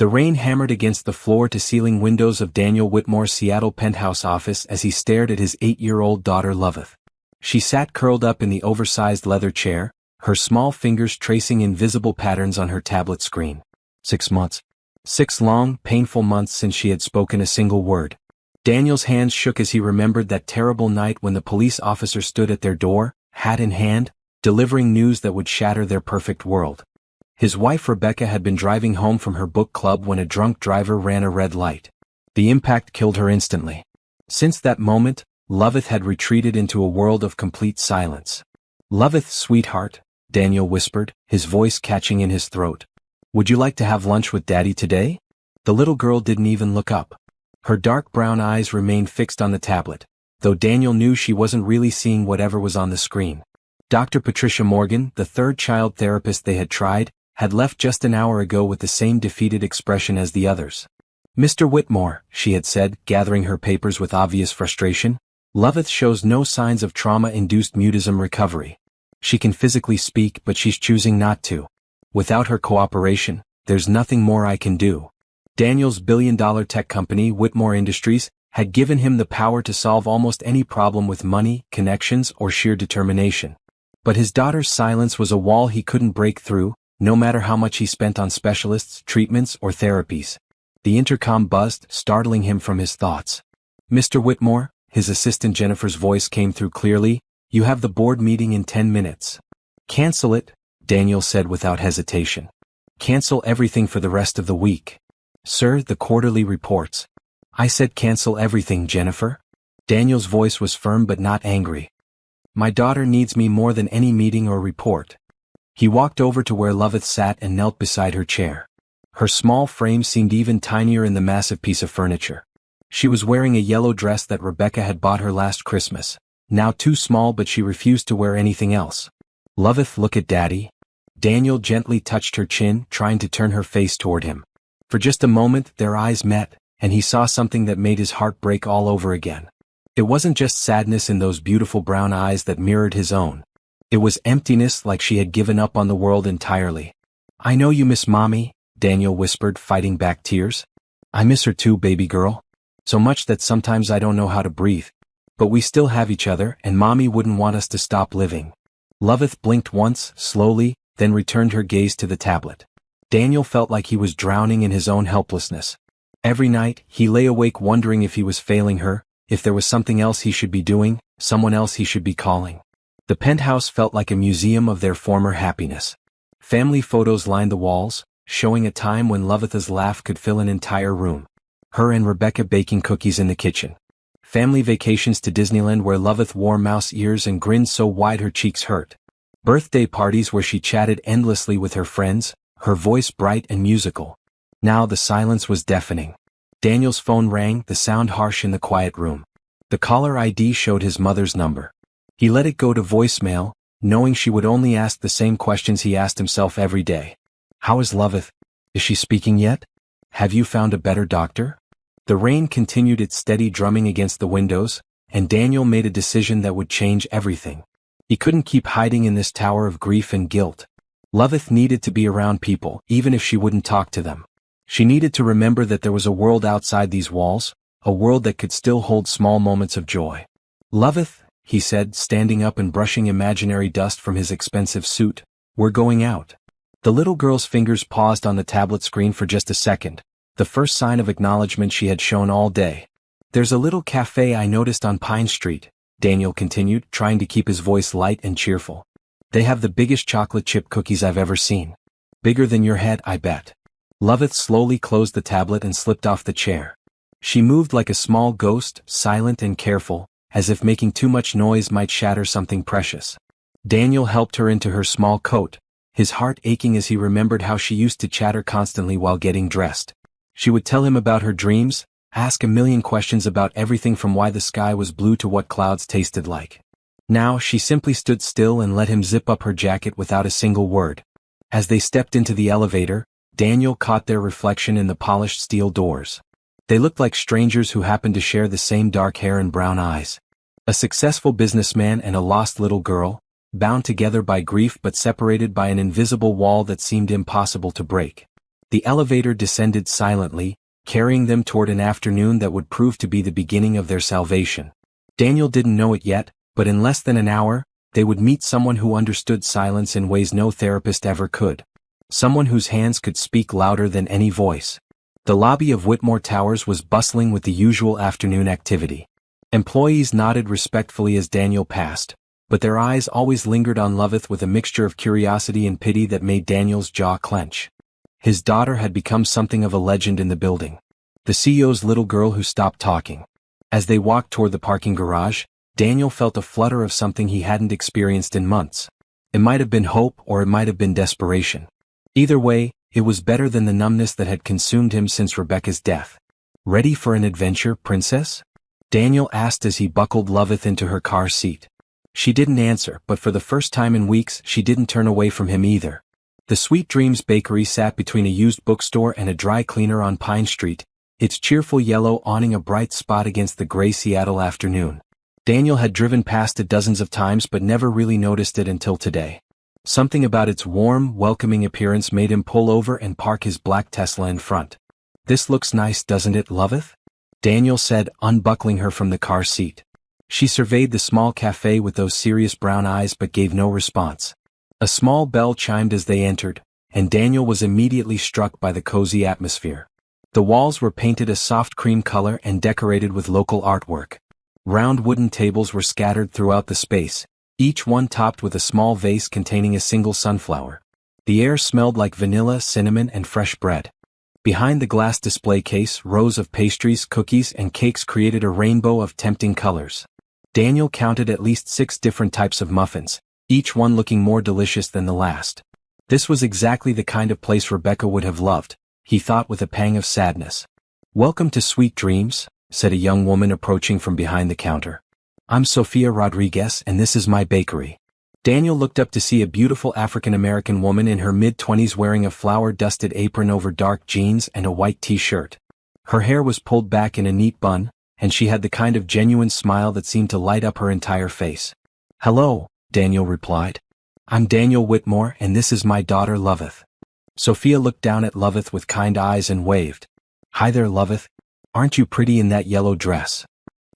The rain hammered against the floor-to-ceiling windows of Daniel Whitmore's Seattle penthouse office as he stared at his 8-year-old daughter Loveth. She sat curled up in the oversized leather chair, her small fingers tracing invisible patterns on her tablet screen. 6 months. 6 long, painful months since she had spoken a single word. Daniel's hands shook as he remembered that terrible night when the police officer stood at their door, hat in hand, delivering news that would shatter their perfect world. His wife Rebecca had been driving home from her book club when a drunk driver ran a red light. The impact killed her instantly. Since that moment, Loveth had retreated into a world of complete silence. "Loveth, sweetheart," Daniel whispered, his voice catching in his throat. "Would you like to have lunch with Daddy today?" The little girl didn't even look up. Her dark brown eyes remained fixed on the tablet, though Daniel knew she wasn't really seeing whatever was on the screen. Dr. Patricia Morgan, the third child therapist they had tried, had left just an hour ago with the same defeated expression as the others. "Mr. Whitmore," she had said, gathering her papers with obvious frustration, "Loveth shows no signs of trauma-induced mutism recovery. She can physically speak, but she's choosing not to. Without her cooperation, there's nothing more I can do." Daniel's billion-dollar tech company, Whitmore Industries, had given him the power to solve almost any problem with money, connections, or sheer determination. But his daughter's silence was a wall he couldn't break through, no matter how much he spent on specialists, treatments, or therapies. The intercom buzzed, startling him from his thoughts. "Mr. Whitmore," his assistant Jennifer's voice came through clearly, "you have the board meeting in 10 minutes. "Cancel it," Daniel said without hesitation. "Cancel everything for the rest of the week." "Sir, the quarterly reports." "I said cancel everything, Jennifer." Daniel's voice was firm but not angry. "My daughter needs me more than any meeting or report." He walked over to where Loveth sat and knelt beside her chair. Her small frame seemed even tinier in the massive piece of furniture. She was wearing a yellow dress that Rebecca had bought her last Christmas, now too small, but she refused to wear anything else. "Loveth, look at Daddy." Daniel gently touched her chin, trying to turn her face toward him. For just a moment, their eyes met, and he saw something that made his heart break all over again. It wasn't just sadness in those beautiful brown eyes that mirrored his own. It was emptiness, like she had given up on the world entirely. "I know you miss Mommy," Daniel whispered, fighting back tears. "I miss her too, baby girl. So much that sometimes I don't know how to breathe. But we still have each other, and Mommy wouldn't want us to stop living." Loveth blinked once, slowly, then returned her gaze to the tablet. Daniel felt like he was drowning in his own helplessness. Every night, he lay awake wondering if he was failing her, if there was something else he should be doing, someone else he should be calling. The penthouse felt like a museum of their former happiness. Family photos lined the walls, showing a time when Loveth's laugh could fill an entire room. Her and Rebecca baking cookies in the kitchen. Family vacations to Disneyland where Loveth wore mouse ears and grinned so wide her cheeks hurt. Birthday parties where she chatted endlessly with her friends, her voice bright and musical. Now the silence was deafening. Daniel's phone rang, the sound harsh in the quiet room. The caller ID showed his mother's number. He let it go to voicemail, knowing she would only ask the same questions he asked himself every day. "How is Loveth? Is she speaking yet? Have you found a better doctor?" The rain continued its steady drumming against the windows, and Daniel made a decision that would change everything. He couldn't keep hiding in this tower of grief and guilt. Loveth needed to be around people, even if she wouldn't talk to them. She needed to remember that there was a world outside these walls, a world that could still hold small moments of joy. "Loveth," he said, standing up and brushing imaginary dust from his expensive suit, "we're going out." The little girl's fingers paused on the tablet screen for just a second, the first sign of acknowledgement she had shown all day. "There's a little cafe I noticed on Pine Street," Daniel continued, trying to keep his voice light and cheerful. "They have the biggest chocolate chip cookies I've ever seen. Bigger than your head, I bet." Loveth slowly closed the tablet and slipped off the chair. She moved like a small ghost, silent and careful, as if making too much noise might shatter something precious. Daniel helped her into her small coat, his heart aching as he remembered how she used to chatter constantly while getting dressed. She would tell him about her dreams, ask a million questions about everything from why the sky was blue to what clouds tasted like. Now she simply stood still and let him zip up her jacket without a single word. As they stepped into the elevator, Daniel caught their reflection in the polished steel doors. They looked like strangers who happened to share the same dark hair and brown eyes. A successful businessman and a lost little girl, bound together by grief but separated by an invisible wall that seemed impossible to break. The elevator descended silently, carrying them toward an afternoon that would prove to be the beginning of their salvation. Daniel didn't know it yet, but in less than an hour, they would meet someone who understood silence in ways no therapist ever could. Someone whose hands could speak louder than any voice. The lobby of Whitmore Towers was bustling with the usual afternoon activity. Employees nodded respectfully as Daniel passed, but their eyes always lingered on Loveth with a mixture of curiosity and pity that made Daniel's jaw clench. His daughter had become something of a legend in the building. The CEO's little girl who stopped talking. As they walked toward the parking garage, Daniel felt a flutter of something he hadn't experienced in months. It might have been hope or it might have been desperation. Either way, it was better than the numbness that had consumed him since Rebecca's death. "Ready for an adventure, princess?" Daniel asked as he buckled Loveth into her car seat. She didn't answer, but for the first time in weeks she didn't turn away from him either. The Sweet Dreams Bakery sat between a used bookstore and a dry cleaner on Pine Street, its cheerful yellow awning a bright spot against the gray Seattle afternoon. Daniel had driven past it dozens of times but never really noticed it until today. Something about its warm, welcoming appearance made him pull over and park his black Tesla in front. "This looks nice, doesn't it, Loveth?" Daniel said, unbuckling her from the car seat. She surveyed the small cafe with those serious brown eyes but gave no response. A small bell chimed as they entered, and Daniel was immediately struck by the cozy atmosphere. The walls were painted a soft cream color and decorated with local artwork. Round wooden tables were scattered throughout the space, each one topped with a small vase containing a single sunflower. The air smelled like vanilla, cinnamon, and fresh bread. Behind the glass display case, rows of pastries, cookies, and cakes created a rainbow of tempting colors. Daniel counted at least 6 different types of muffins, each one looking more delicious than the last. This was exactly the kind of place Rebecca would have loved, he thought with a pang of sadness. "Welcome to Sweet Dreams," said a young woman approaching from behind the counter. "I'm Sofia Rodriguez and this is my bakery." Daniel looked up to see a beautiful African-American woman in her mid-20s wearing a flour-dusted apron over dark jeans and a white t-shirt. Her hair was pulled back in a neat bun, and she had the kind of genuine smile that seemed to light up her entire face. "Hello," Daniel replied. "I'm Daniel Whitmore and this is my daughter Loveth." Sophia looked down at Loveth with kind eyes and waved. "Hi there, Loveth. Aren't you pretty in that yellow dress?"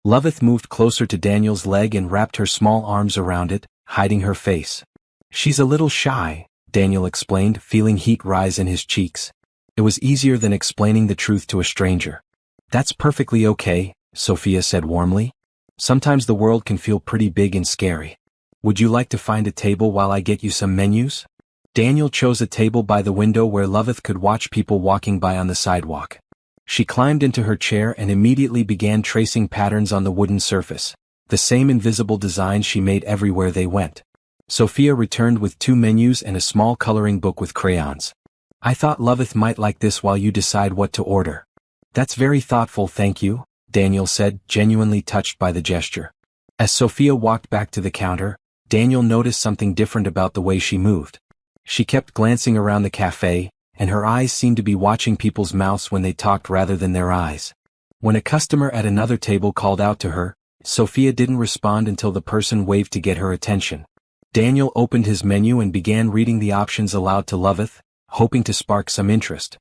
Loveth moved closer to Daniel's leg and wrapped her small arms around it, hiding her face. "She's a little shy," Daniel explained, feeling heat rise in his cheeks. It was easier than explaining the truth to a stranger. "That's perfectly okay," Sophia said warmly. "Sometimes the world can feel pretty big and scary. Would you like to find a table while I get you some menus?" Daniel chose a table by the window where Loveth could watch people walking by on the sidewalk. She climbed into her chair and immediately began tracing patterns on the wooden surface, the same invisible designs she made everywhere they went. Sophia returned with 2 menus and a small coloring book with crayons. "I thought Loveth might like this while you decide what to order." "That's very thoughtful, thank you," Daniel said, genuinely touched by the gesture. As Sophia walked back to the counter, Daniel noticed something different about the way she moved. She kept glancing around the cafe, and her eyes seemed to be watching people's mouths when they talked rather than their eyes. When a customer at another table called out to her, Sophia didn't respond until the person waved to get her attention. Daniel opened his menu and began reading the options aloud to Loveth, hoping to spark some interest.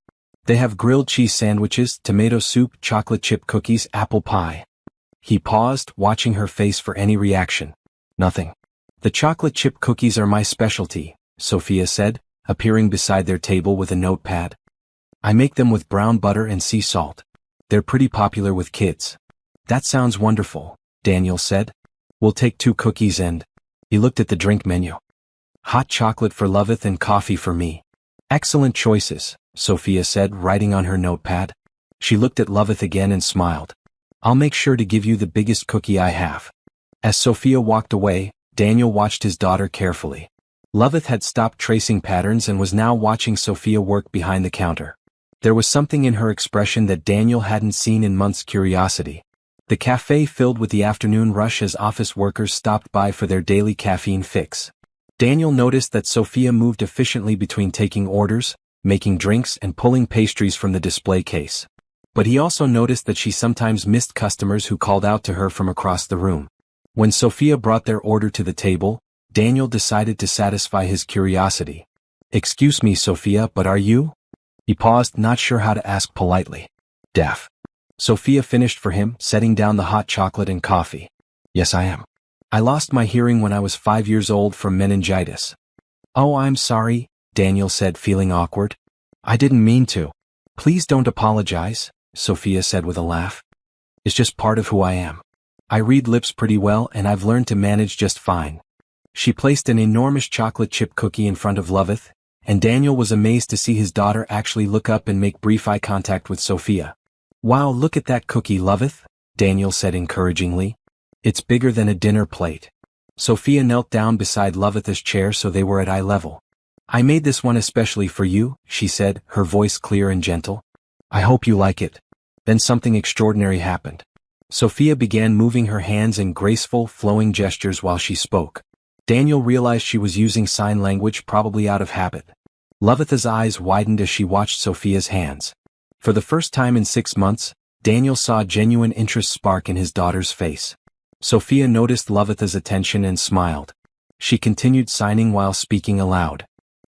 "They have grilled cheese sandwiches, tomato soup, chocolate chip cookies, apple pie." He paused, watching her face for any reaction. "Nothing." "The chocolate chip cookies are my specialty," Sophia said, appearing beside their table with a notepad. "I make them with brown butter and sea salt. They're pretty popular with kids." "That sounds wonderful," Daniel said. "We'll take 2 cookies and..." He looked at the drink menu. "Hot chocolate for Loveth and coffee for me." "Excellent choices," Sophia said, writing on her notepad. She looked at Loveth again and smiled. "I'll make sure to give you the biggest cookie I have." As Sophia walked away, Daniel watched his daughter carefully. Loveth had stopped tracing patterns and was now watching Sophia work behind the counter. There was something in her expression that Daniel hadn't seen in months. Curiosity. The cafe filled with the afternoon rush as office workers stopped by for their daily caffeine fix. Daniel noticed that Sophia moved efficiently between taking orders, making drinks, and pulling pastries from the display case. But he also noticed that she sometimes missed customers who called out to her from across the room. When Sophia brought their order to the table, Daniel decided to satisfy his curiosity. "Excuse me, Sophia, but are you?" He paused, not sure how to ask politely. Deaf. Sophia finished for him, setting down the hot chocolate and coffee. Yes, I am. I lost my hearing when I was 5 years old from meningitis. Oh, I'm sorry, Daniel said, feeling awkward. I didn't mean to. Please don't apologize, Sophia said with a laugh. It's just part of who I am. I read lips pretty well and I've learned to manage just fine. She placed an enormous chocolate chip cookie in front of Loveth, and Daniel was amazed to see his daughter actually look up and make brief eye contact with Sophia. Wow, look at that cookie, Loveth, Daniel said encouragingly. It's bigger than a dinner plate. Sophia knelt down beside Loveth's chair so they were at eye level. I made this one especially for you, she said, her voice clear and gentle. I hope you like it. Then something extraordinary happened. Sophia began moving her hands in graceful, flowing gestures while she spoke. Daniel realized she was using sign language, probably out of habit. Loveth's eyes widened as she watched Sophia's hands. For the first time in 6 months, Daniel saw genuine interest spark in his daughter's face. Sophia noticed Loveth's attention and smiled. She continued signing while speaking aloud.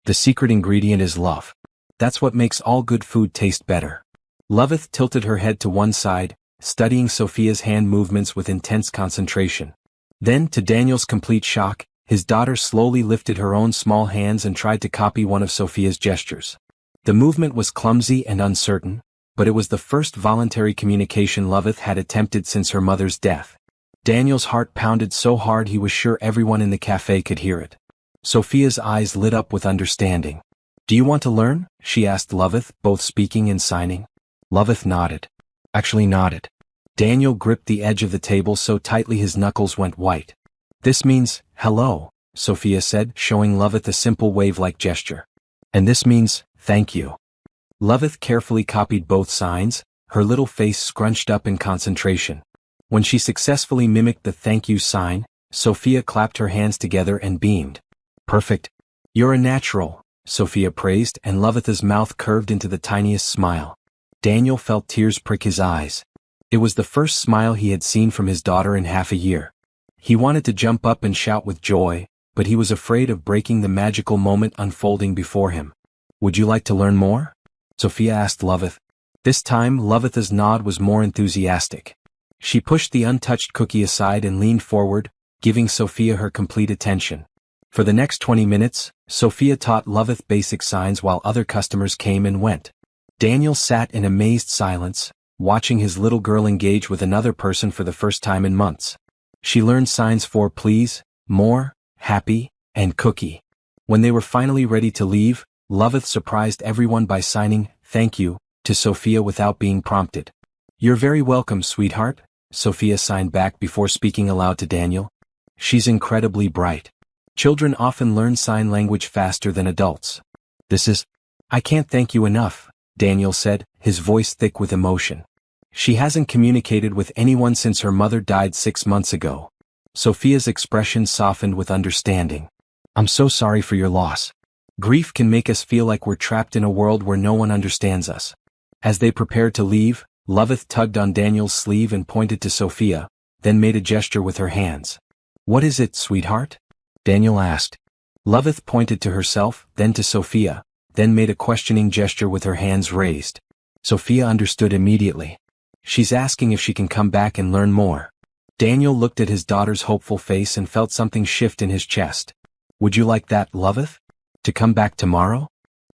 The secret ingredient is love. That's what makes all good food taste better. Loveth tilted her head to one side, studying Sophia's hand movements with intense concentration. Then, to Daniel's complete shock, his daughter slowly lifted her own small hands and tried to copy one of Sophia's gestures. The movement was clumsy and uncertain, but it was the first voluntary communication Loveth had attempted since her mother's death. Daniel's heart pounded so hard he was sure everyone in the cafe could hear it. Sophia's eyes lit up with understanding. Do you want to learn? She asked Loveth, both speaking and signing. Loveth nodded. Actually nodded. Daniel gripped the edge of the table so tightly his knuckles went white. This means, hello, Sophia said, showing Loveth a simple wave-like gesture. And this means, thank you. Loveth carefully copied both signs, her little face scrunched up in concentration. When she successfully mimicked the thank you sign, Sophia clapped her hands together and beamed. Perfect. You're a natural, Sophia praised, and Loveth's mouth curved into the tiniest smile. Daniel felt tears prick his eyes. It was the first smile he had seen from his daughter in half a year. He wanted to jump up and shout with joy, but he was afraid of breaking the magical moment unfolding before him. Would you like to learn more? Sophia asked Loveth. This time, Loveth's nod was more enthusiastic. She pushed the untouched cookie aside and leaned forward, giving Sophia her complete attention. For the next 20 minutes, Sophia taught Loveth basic signs while other customers came and went. Daniel sat in amazed silence, watching his little girl engage with another person for the first time in months. She learned signs for please, more, happy, and cookie. When they were finally ready to leave, Loveth surprised everyone by signing, thank you, to Sophia without being prompted. You're very welcome, sweetheart, Sophia signed back before speaking aloud to Daniel. She's incredibly bright. Children often learn sign language faster than adults. I can't thank you enough, Daniel said, his voice thick with emotion. She hasn't communicated with anyone since her mother died 6 months ago. Sophia's expression softened with understanding. I'm so sorry for your loss. Grief can make us feel like we're trapped in a world where no one understands us. As they prepared to leave, Loveth tugged on Daniel's sleeve and pointed to Sophia, then made a gesture with her hands. What is it, sweetheart? Daniel asked. Loveth pointed to herself, then to Sophia, then made a questioning gesture with her hands raised. Sophia understood immediately. She's asking if she can come back and learn more. Daniel looked at his daughter's hopeful face and felt something shift in his chest. Would you like that, Loveth? To come back tomorrow?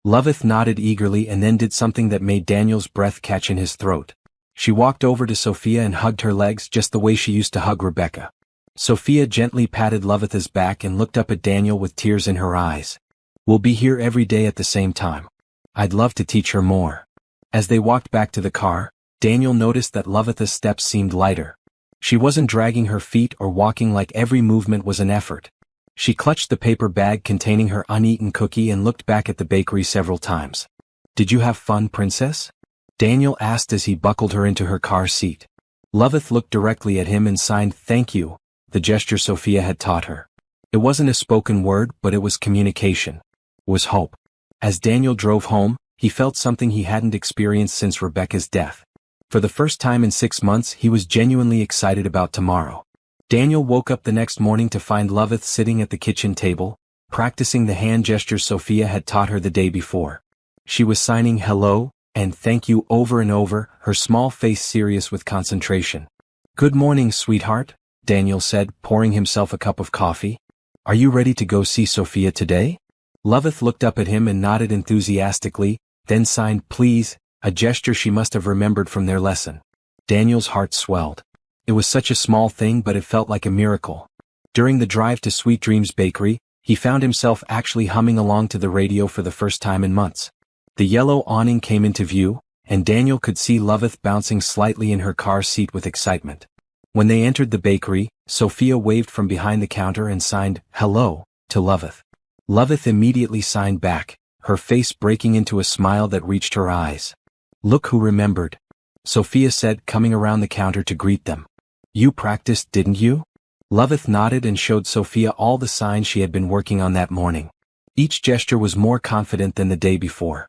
Loveth nodded eagerly and then did something that made Daniel's breath catch in his throat. She walked over to Sophia and hugged her legs just the way she used to hug Rebecca. Sophia gently patted Loveth's back and looked up at Daniel with tears in her eyes. We'll be here every day at the same time. I'd love to teach her more. As they walked back to the car, Daniel noticed that Loveth's steps seemed lighter. She wasn't dragging her feet or walking like every movement was an effort. She clutched the paper bag containing her uneaten cookie and looked back at the bakery several times. Did you have fun, princess? Daniel asked as he buckled her into her car seat. Loveth looked directly at him and signed thank you, the gesture Sophia had taught her. It wasn't a spoken word, but it was communication. It was hope. As Daniel drove home, he felt something he hadn't experienced since Rebecca's death. For the first time in 6 months, he was genuinely excited about tomorrow. Daniel woke up the next morning to find Loveth sitting at the kitchen table, practicing the hand gestures Sophia had taught her the day before. She was signing hello and thank you over and over, her small face serious with concentration. "Good morning, sweetheart," Daniel said, pouring himself a cup of coffee. "Are you ready to go see Sophia today?" Loveth looked up at him and nodded enthusiastically, then signed please, a gesture she must have remembered from their lesson. Daniel's heart swelled. It was such a small thing, but it felt like a miracle. During the drive to Sweet Dreams Bakery, he found himself actually humming along to the radio for the first time in months. The yellow awning came into view, and Daniel could see Loveth bouncing slightly in her car seat with excitement. When they entered the bakery, Sophia waved from behind the counter and signed, "Hello," to Loveth. Loveth immediately signed back, her face breaking into a smile that reached her eyes. "Look who remembered," Sophia said, coming around the counter to greet them. "You practiced, didn't you?" Loveth nodded and showed Sophia all the signs she had been working on that morning. Each gesture was more confident than the day before.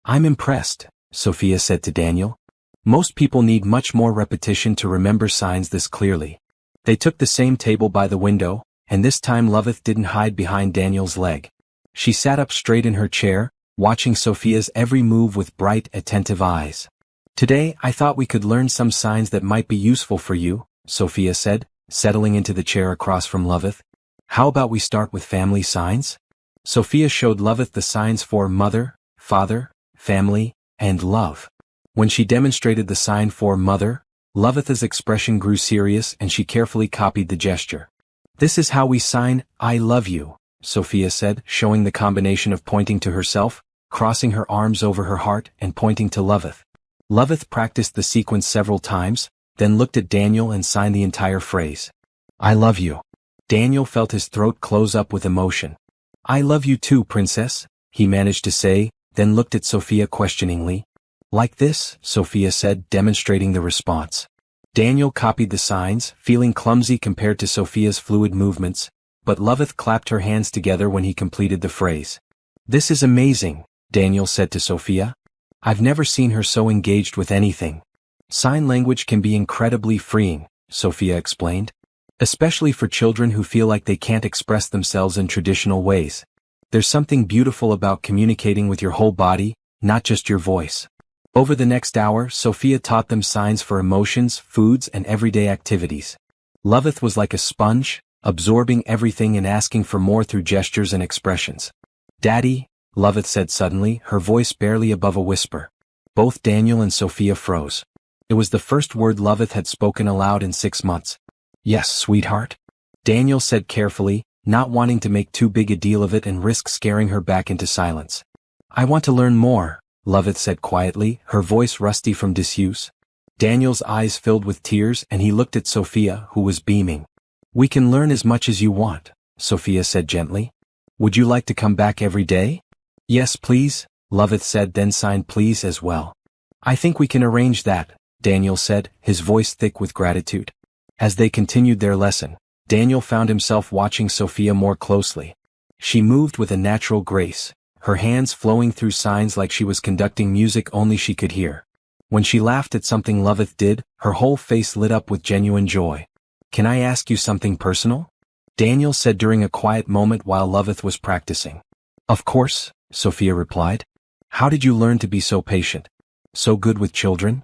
"I'm impressed," Sophia said to Daniel. "Most people need much more repetition to remember signs this clearly." They took the same table by the window, and this time Loveth didn't hide behind Daniel's leg. She sat up straight in her chair, watching Sophia's every move with bright, attentive eyes. "Today I thought we could learn some signs that might be useful for you," Sophia said, settling into the chair across from Loveth. "How about we start with family signs?" Sophia showed Loveth the signs for mother, father, family, and love. When she demonstrated the sign for mother, Loveth's expression grew serious and she carefully copied the gesture. "This is how we sign, I love you," Sophia said, showing the combination of pointing to herself, crossing her arms over her heart, and pointing to Loveth. Loveth practiced the sequence several times, then looked at Daniel and signed the entire phrase. "I love you." Daniel felt his throat close up with emotion. "I love you too, princess," he managed to say, then looked at Sophia questioningly. "Like this," Sophia said, demonstrating the response. Daniel copied the signs, feeling clumsy compared to Sophia's fluid movements, but Loveth clapped her hands together when he completed the phrase. "This is amazing," Daniel said to Sophia. "I've never seen her so engaged with anything." "Sign language can be incredibly freeing," Sophia explained. "Especially for children who feel like they can't express themselves in traditional ways. There's something beautiful about communicating with your whole body, not just your voice." Over the next hour, Sophia taught them signs for emotions, foods, and everyday activities. Loveth was like a sponge, absorbing everything and asking for more through gestures and expressions. "Daddy," Loveth said suddenly, her voice barely above a whisper. Both Daniel and Sophia froze. It was the first word Loveth had spoken aloud in 6 months. "Yes, sweetheart," Daniel said carefully, not wanting to make too big a deal of it and risk scaring her back into silence. "I want to learn more," Loveth said quietly, her voice rusty from disuse. Daniel's eyes filled with tears and he looked at Sophia, who was beaming. "We can learn as much as you want," Sophia said gently. "Would you like to come back every day?" "Yes, please," Loveth said, then signed please as well. "I think we can arrange that," Daniel said, his voice thick with gratitude. As they continued their lesson, Daniel found himself watching Sophia more closely. She moved with a natural grace, her hands flowing through signs like she was conducting music only she could hear. When she laughed at something Loveth did, her whole face lit up with genuine joy. "Can I ask you something personal?" Daniel said during a quiet moment while Loveth was practicing. "Of course," Sophia replied. "How did you learn to be so patient? So good with children?"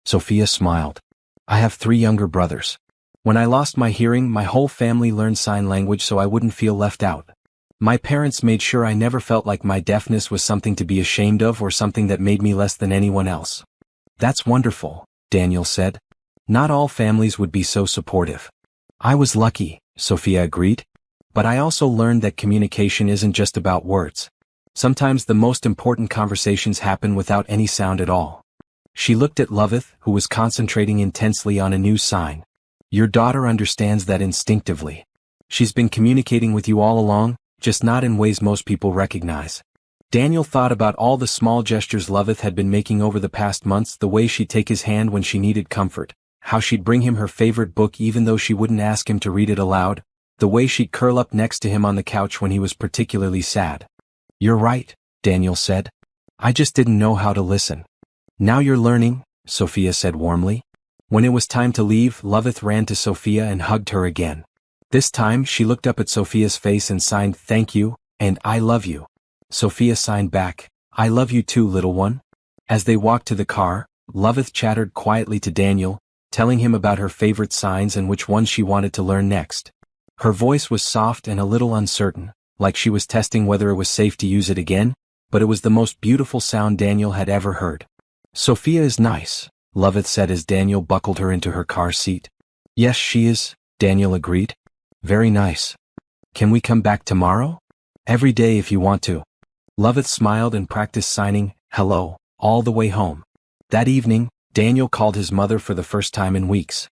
Sophia smiled. "I have 3 younger brothers. When I lost my hearing, my whole family learned sign language so I wouldn't feel left out. My parents made sure I never felt like my deafness was something to be ashamed of or something that made me less than anyone else." "That's wonderful," Daniel said. "Not all families would be so supportive." "I was lucky," Sophia agreed. "But I also learned that communication isn't just about words. Sometimes the most important conversations happen without any sound at all." She looked at Loveth, who was concentrating intensely on a new sign. "Your daughter understands that instinctively. She's been communicating with you all along, just not in ways most people recognize." Daniel thought about all the small gestures Loveth had been making over the past months, the way she'd take his hand when she needed comfort, how she'd bring him her favorite book even though she wouldn't ask him to read it aloud, the way she'd curl up next to him on the couch when he was particularly sad. "You're right," Daniel said. "I just didn't know how to listen." "Now you're learning," Sophia said warmly. When it was time to leave, Loveth ran to Sophia and hugged her again. This time she looked up at Sophia's face and signed thank you, and I love you. Sophia signed back, I love you too, little one. As they walked to the car, Loveth chattered quietly to Daniel, telling him about her favorite signs and which ones she wanted to learn next. Her voice was soft and a little uncertain, like she was testing whether it was safe to use it again, but it was the most beautiful sound Daniel had ever heard. Sophia is nice, Loveth said as Daniel buckled her into her car seat. Yes, she is, Daniel agreed. Very nice. Can we come back tomorrow? Every day if you want to. Loveth smiled and practiced signing, hello, all the way home. That evening, Daniel called his mother for the first time in weeks.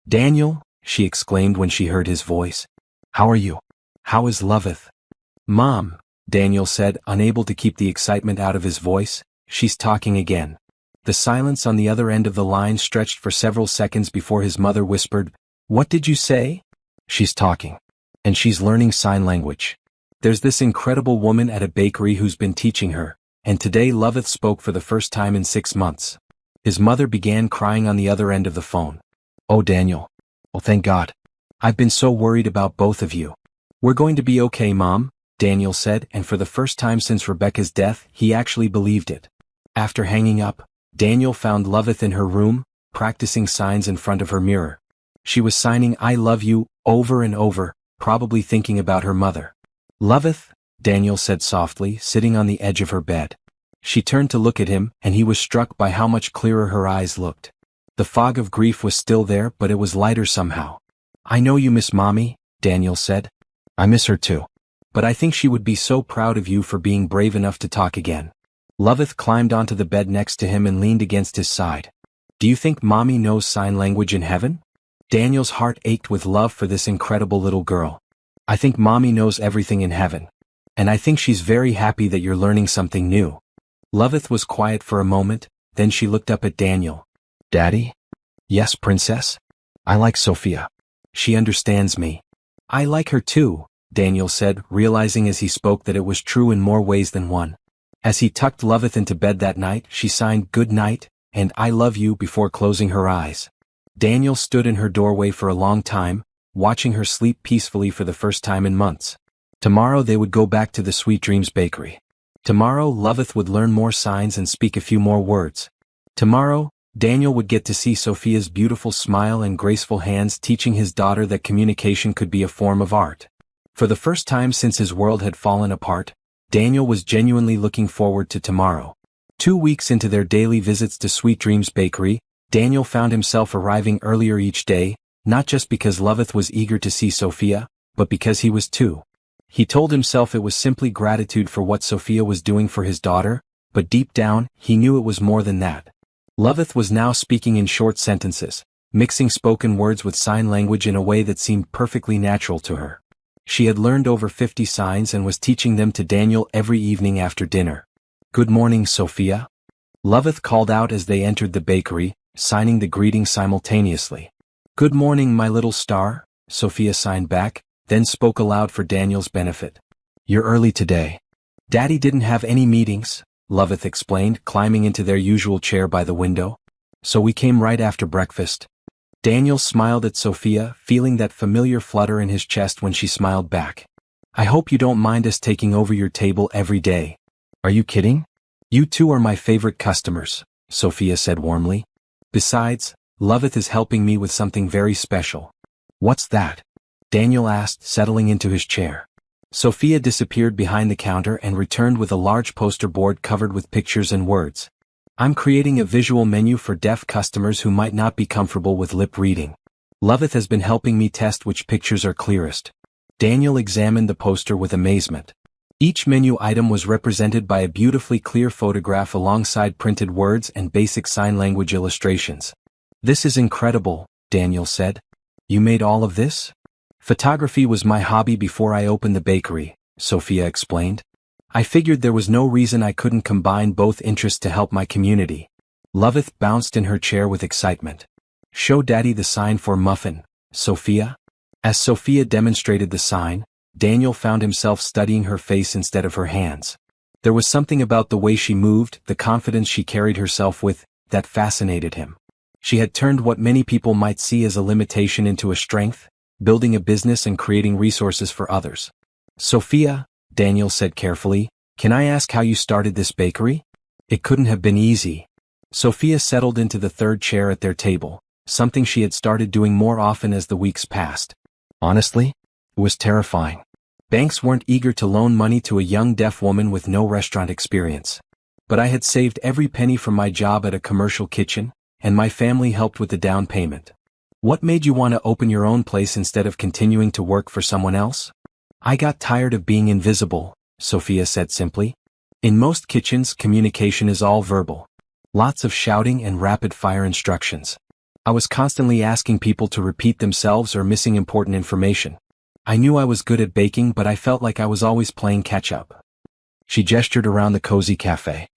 Daniel, she exclaimed when she heard his voice. How are you? How is Loveth? Mom, Daniel said, unable to keep the excitement out of his voice, she's talking again. The silence on the other end of the line stretched for several seconds before his mother whispered, What did you say? She's talking. And she's learning sign language. There's this incredible woman at a bakery who's been teaching her, and today Loveth spoke for the first time in 6 months. His mother began crying on the other end of the phone. Oh, Daniel. Oh, thank God. I've been so worried about both of you. We're going to be okay, Mom, Daniel said, and for the first time since Rebecca's death, he actually believed it. After hanging up, Daniel found Loveth in her room, practicing signs in front of her mirror. She was signing I love you over and over, probably thinking about her mother. Loveth, Daniel said softly, sitting on the edge of her bed. She turned to look at him, and he was struck by how much clearer her eyes looked. The fog of grief was still there, but it was lighter somehow. I know you miss Mommy, Daniel said. I miss her too. But I think she would be so proud of you for being brave enough to talk again. Loveth climbed onto the bed next to him and leaned against his side. Do you think Mommy knows sign language in heaven? Daniel's heart ached with love for this incredible little girl. I think Mommy knows everything in heaven. And I think she's very happy that you're learning something new. Loveth was quiet for a moment, then she looked up at Daniel. Daddy? Yes, Princess? I like Sophia. She understands me. I like her too, Daniel said, realizing as he spoke that it was true in more ways than one. As he tucked Loveth into bed that night, she signed good night and I love you before closing her eyes. Daniel stood in her doorway for a long time, watching her sleep peacefully for the first time in months. Tomorrow they would go back to the Sweet Dreams Bakery. Tomorrow Loveth would learn more signs and speak a few more words. Tomorrow, Daniel would get to see Sophia's beautiful smile and graceful hands teaching his daughter that communication could be a form of art. For the first time since his world had fallen apart, Daniel was genuinely looking forward to tomorrow. 2 weeks into their daily visits to Sweet Dreams Bakery, Daniel found himself arriving earlier each day, not just because Loveth was eager to see Sophia, but because he was too. He told himself it was simply gratitude for what Sophia was doing for his daughter, but deep down, he knew it was more than that. Loveth was now speaking in short sentences, mixing spoken words with sign language in a way that seemed perfectly natural to her. She had learned over 50 signs and was teaching them to Daniel every evening after dinner. Good morning, Sophia. Loveth called out as they entered the bakery, signing the greeting simultaneously. Good morning, my little star, Sophia signed back, then spoke aloud for Daniel's benefit. You're early today. Daddy didn't have any meetings, Loveth explained, climbing into their usual chair by the window. So we came right after breakfast. Daniel smiled at Sophia, feeling that familiar flutter in his chest when she smiled back. I hope you don't mind us taking over your table every day. Are you kidding? You two are my favorite customers, Sophia said warmly. Besides, Loveth is helping me with something very special. What's that? Daniel asked, settling into his chair. Sophia disappeared behind the counter and returned with a large poster board covered with pictures and words. I'm creating a visual menu for deaf customers who might not be comfortable with lip reading. Loveth has been helping me test which pictures are clearest. Daniel examined the poster with amazement. Each menu item was represented by a beautifully clear photograph alongside printed words and basic sign language illustrations. This is incredible, Daniel said. You made all of this? Photography was my hobby before I opened the bakery, Sophia explained. I figured there was no reason I couldn't combine both interests to help my community. Loveth bounced in her chair with excitement. Show Daddy the sign for muffin, Sophia. As Sophia demonstrated the sign, Daniel found himself studying her face instead of her hands. There was something about the way she moved, the confidence she carried herself with, that fascinated him. She had turned what many people might see as a limitation into a strength, building a business and creating resources for others. Sophia, Daniel said carefully, Can I ask how you started this bakery? It couldn't have been easy. Sophia settled into the third chair at their table, something she had started doing more often as the weeks passed. Honestly, it was terrifying. Banks weren't eager to loan money to a young deaf woman with no restaurant experience. But I had saved every penny from my job at a commercial kitchen, and my family helped with the down payment. What made you want to open your own place instead of continuing to work for someone else? I got tired of being invisible, Sophia said simply. In most kitchens, communication is all verbal. Lots of shouting and rapid-fire instructions. I was constantly asking people to repeat themselves or missing important information. I knew I was good at baking, but I felt like I was always playing catch-up. She gestured around the cozy cafe.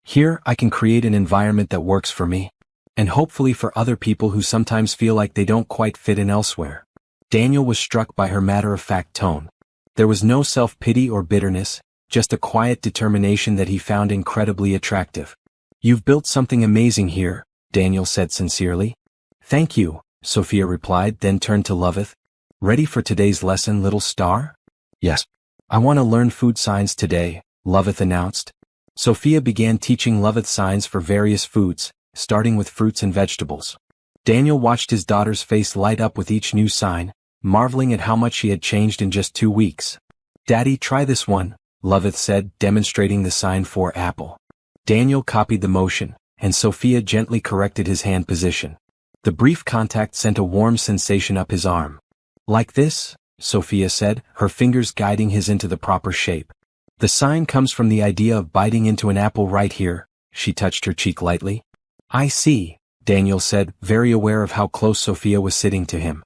Here, I can create an environment that works for me, and hopefully for other people who sometimes feel like they don't quite fit in elsewhere. Daniel was struck by her matter-of-fact tone. There was no self-pity or bitterness, just a quiet determination that he found incredibly attractive. You've built something amazing here, Daniel said sincerely. Thank you, Sophia replied, then turned to Loveth. Ready for today's lesson, little star? Yes. I want to learn food signs today, Loveth announced. Sophia began teaching Loveth signs for various foods, starting with fruits and vegetables. Daniel watched his daughter's face light up with each new sign, marveling at how much she had changed in just 2 weeks. Daddy, try this one, Loveth said, demonstrating the sign for apple. Daniel copied the motion, and Sophia gently corrected his hand position. The brief contact sent a warm sensation up his arm. Like this, Sophia said, her fingers guiding his into the proper shape. The sign comes from the idea of biting into an apple right here. She touched her cheek lightly. I see, Daniel said, very aware of how close Sophia was sitting to him.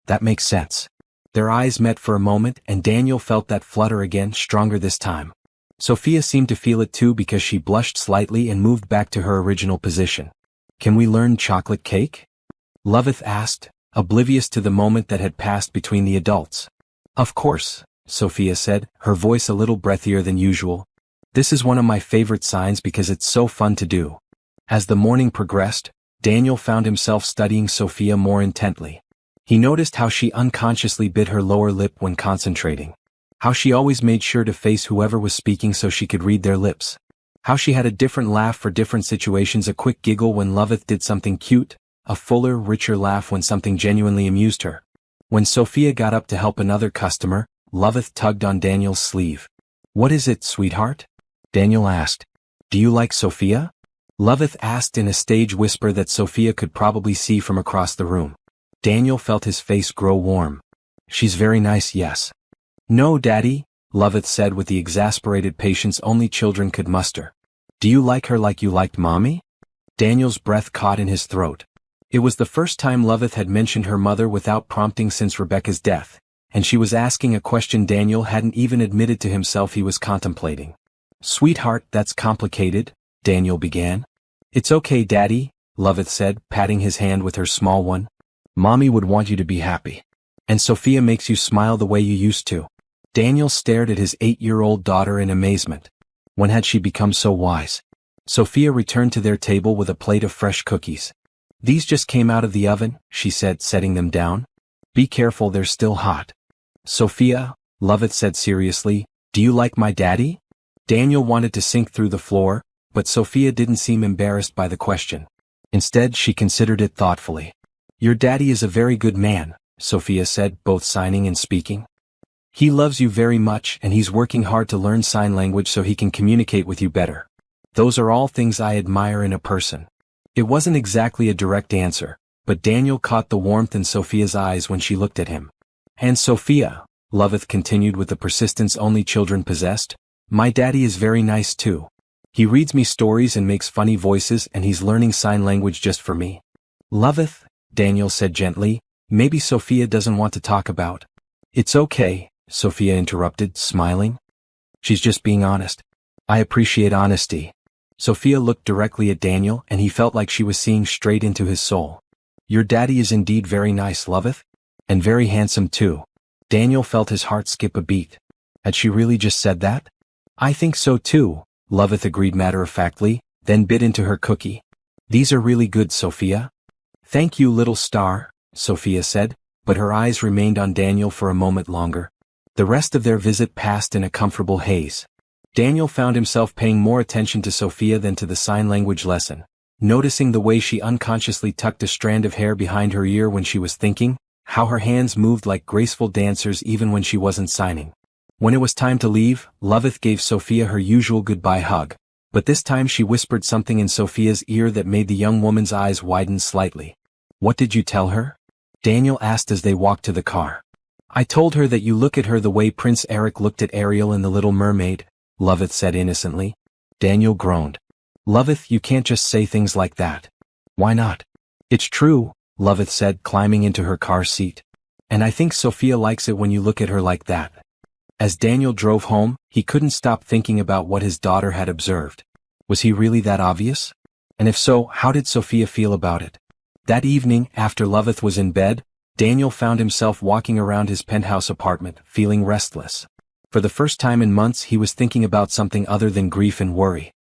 That makes sense. Their eyes met for a moment, and Daniel felt that flutter again, stronger this time. Sophia seemed to feel it too because she blushed slightly and moved back to her original position. Can we learn chocolate cake? Loveth asked, oblivious to the moment that had passed between the adults. Of course, Sophia said, her voice a little breathier than usual. This is one of my favorite signs because it's so fun to do. As the morning progressed, Daniel found himself studying Sophia more intently. He noticed how she unconsciously bit her lower lip when concentrating. How she always made sure to face whoever was speaking so she could read their lips. How she had a different laugh for different situations, a quick giggle when Loveth did something cute, a fuller, richer laugh when something genuinely amused her. When Sophia got up to help another customer, Loveth tugged on Daniel's sleeve. What is it, sweetheart? Daniel asked. Do you like Sophia? Loveth asked in a stage whisper that Sophia could probably see from across the room. Daniel felt his face grow warm. She's very nice, yes. No, Daddy, Loveth said with the exasperated patience only children could muster. Do you like her like you liked Mommy? Daniel's breath caught in his throat. It was the first time Loveth had mentioned her mother without prompting since Rebecca's death, and she was asking a question Daniel hadn't even admitted to himself he was contemplating. Sweetheart, that's complicated, Daniel began. It's okay, Daddy, Loveth said, patting his hand with her small one. Mommy would want you to be happy. And Sophia makes you smile the way you used to. Daniel stared at his 8-year-old daughter in amazement. When had she become so wise? Sophia returned to their table with a plate of fresh cookies. These just came out of the oven, she said, setting them down. Be careful, they're still hot. Sophia, Loveth said seriously, do you like my daddy? Daniel wanted to sink through the floor, but Sophia didn't seem embarrassed by the question. Instead, she considered it thoughtfully. Your daddy is a very good man, Sophia said, both signing and speaking. He loves you very much and he's working hard to learn sign language so he can communicate with you better. Those are all things I admire in a person. It wasn't exactly a direct answer, but Daniel caught the warmth in Sophia's eyes when she looked at him. And Sophia, Loveth continued with the persistence only children possessed, my daddy is very nice too. He reads me stories and makes funny voices and he's learning sign language just for me. Loveth, Daniel said gently, maybe Sophia doesn't want to talk about. It's okay, Sophia interrupted, smiling. She's just being honest. I appreciate honesty. Sophia looked directly at Daniel and he felt like she was seeing straight into his soul. Your daddy is indeed very nice, Loveth. And very handsome too. Daniel felt his heart skip a beat. Had she really just said that? I think so too, Loveth agreed matter-of-factly, then bit into her cookie. These are really good, Sophia. Thank you, little star, Sophia said, but her eyes remained on Daniel for a moment longer. The rest of their visit passed in a comfortable haze. Daniel found himself paying more attention to Sophia than to the sign language lesson, noticing the way she unconsciously tucked a strand of hair behind her ear when she was thinking, how her hands moved like graceful dancers even when she wasn't signing. When it was time to leave, Loveth gave Sophia her usual goodbye hug, but this time she whispered something in Sophia's ear that made the young woman's eyes widen slightly. "What did you tell her?" Daniel asked as they walked to the car. "I told her that you look at her the way Prince Eric looked at Ariel in The Little Mermaid," Loveth said innocently. Daniel groaned. "Loveth, you can't just say things like that." "Why not?" "It's true," Loveth said, climbing into her car seat. "And I think Sophia likes it when you look at her like that." As Daniel drove home, he couldn't stop thinking about what his daughter had observed. Was he really that obvious? And if so, how did Sophia feel about it? That evening, after Loveth was in bed, Daniel found himself walking around his penthouse apartment, feeling restless. For the first time in months he was thinking about something other than grief and worry.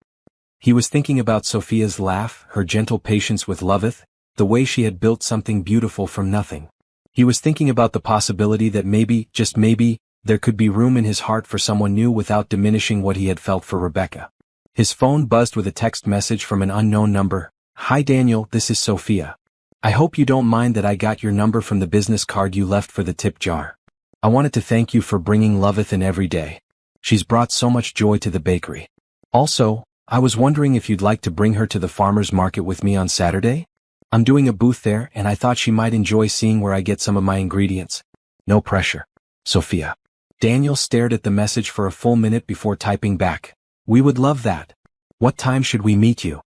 He was thinking about Sophia's laugh, her gentle patience with Loveth, the way she had built something beautiful from nothing. He was thinking about the possibility that maybe, just maybe, there could be room in his heart for someone new without diminishing what he had felt for Rebecca. His phone buzzed with a text message from an unknown number. "Hi Daniel, this is Sophia. I hope you don't mind that I got your number from the business card you left for the tip jar. I wanted to thank you for bringing Loveth in every day. She's brought so much joy to the bakery. Also, I was wondering if you'd like to bring her to the farmer's market with me on Saturday? I'm doing a booth there and I thought she might enjoy seeing where I get some of my ingredients. No pressure. Sophia." Daniel stared at the message for a full minute before typing back. "We would love that. What time should we meet you?"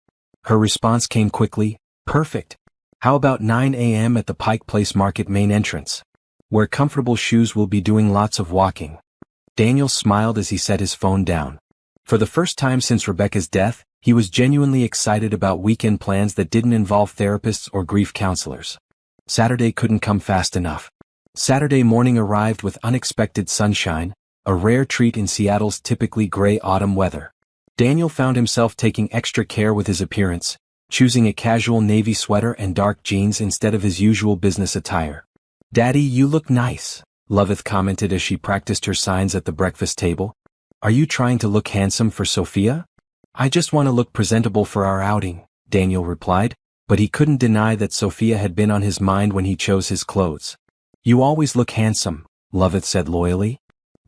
Her response came quickly. "Perfect. How about 9 a.m. at the Pike Place Market main entrance? Wear comfortable shoes, will be doing lots of walking." Daniel smiled as he set his phone down. For the first time since Rebecca's death, he was genuinely excited about weekend plans that didn't involve therapists or grief counselors. Saturday couldn't come fast enough. Saturday morning arrived with unexpected sunshine, a rare treat in Seattle's typically gray autumn weather. Daniel found himself taking extra care with his appearance, choosing a casual navy sweater and dark jeans instead of his usual business attire. "Daddy, you look nice," Loveth commented as she practiced her signs at the breakfast table. "Are you trying to look handsome for Sophia?" "I just want to look presentable for our outing," Daniel replied, but he couldn't deny that Sophia had been on his mind when he chose his clothes. "You always look handsome," Loveth said loyally.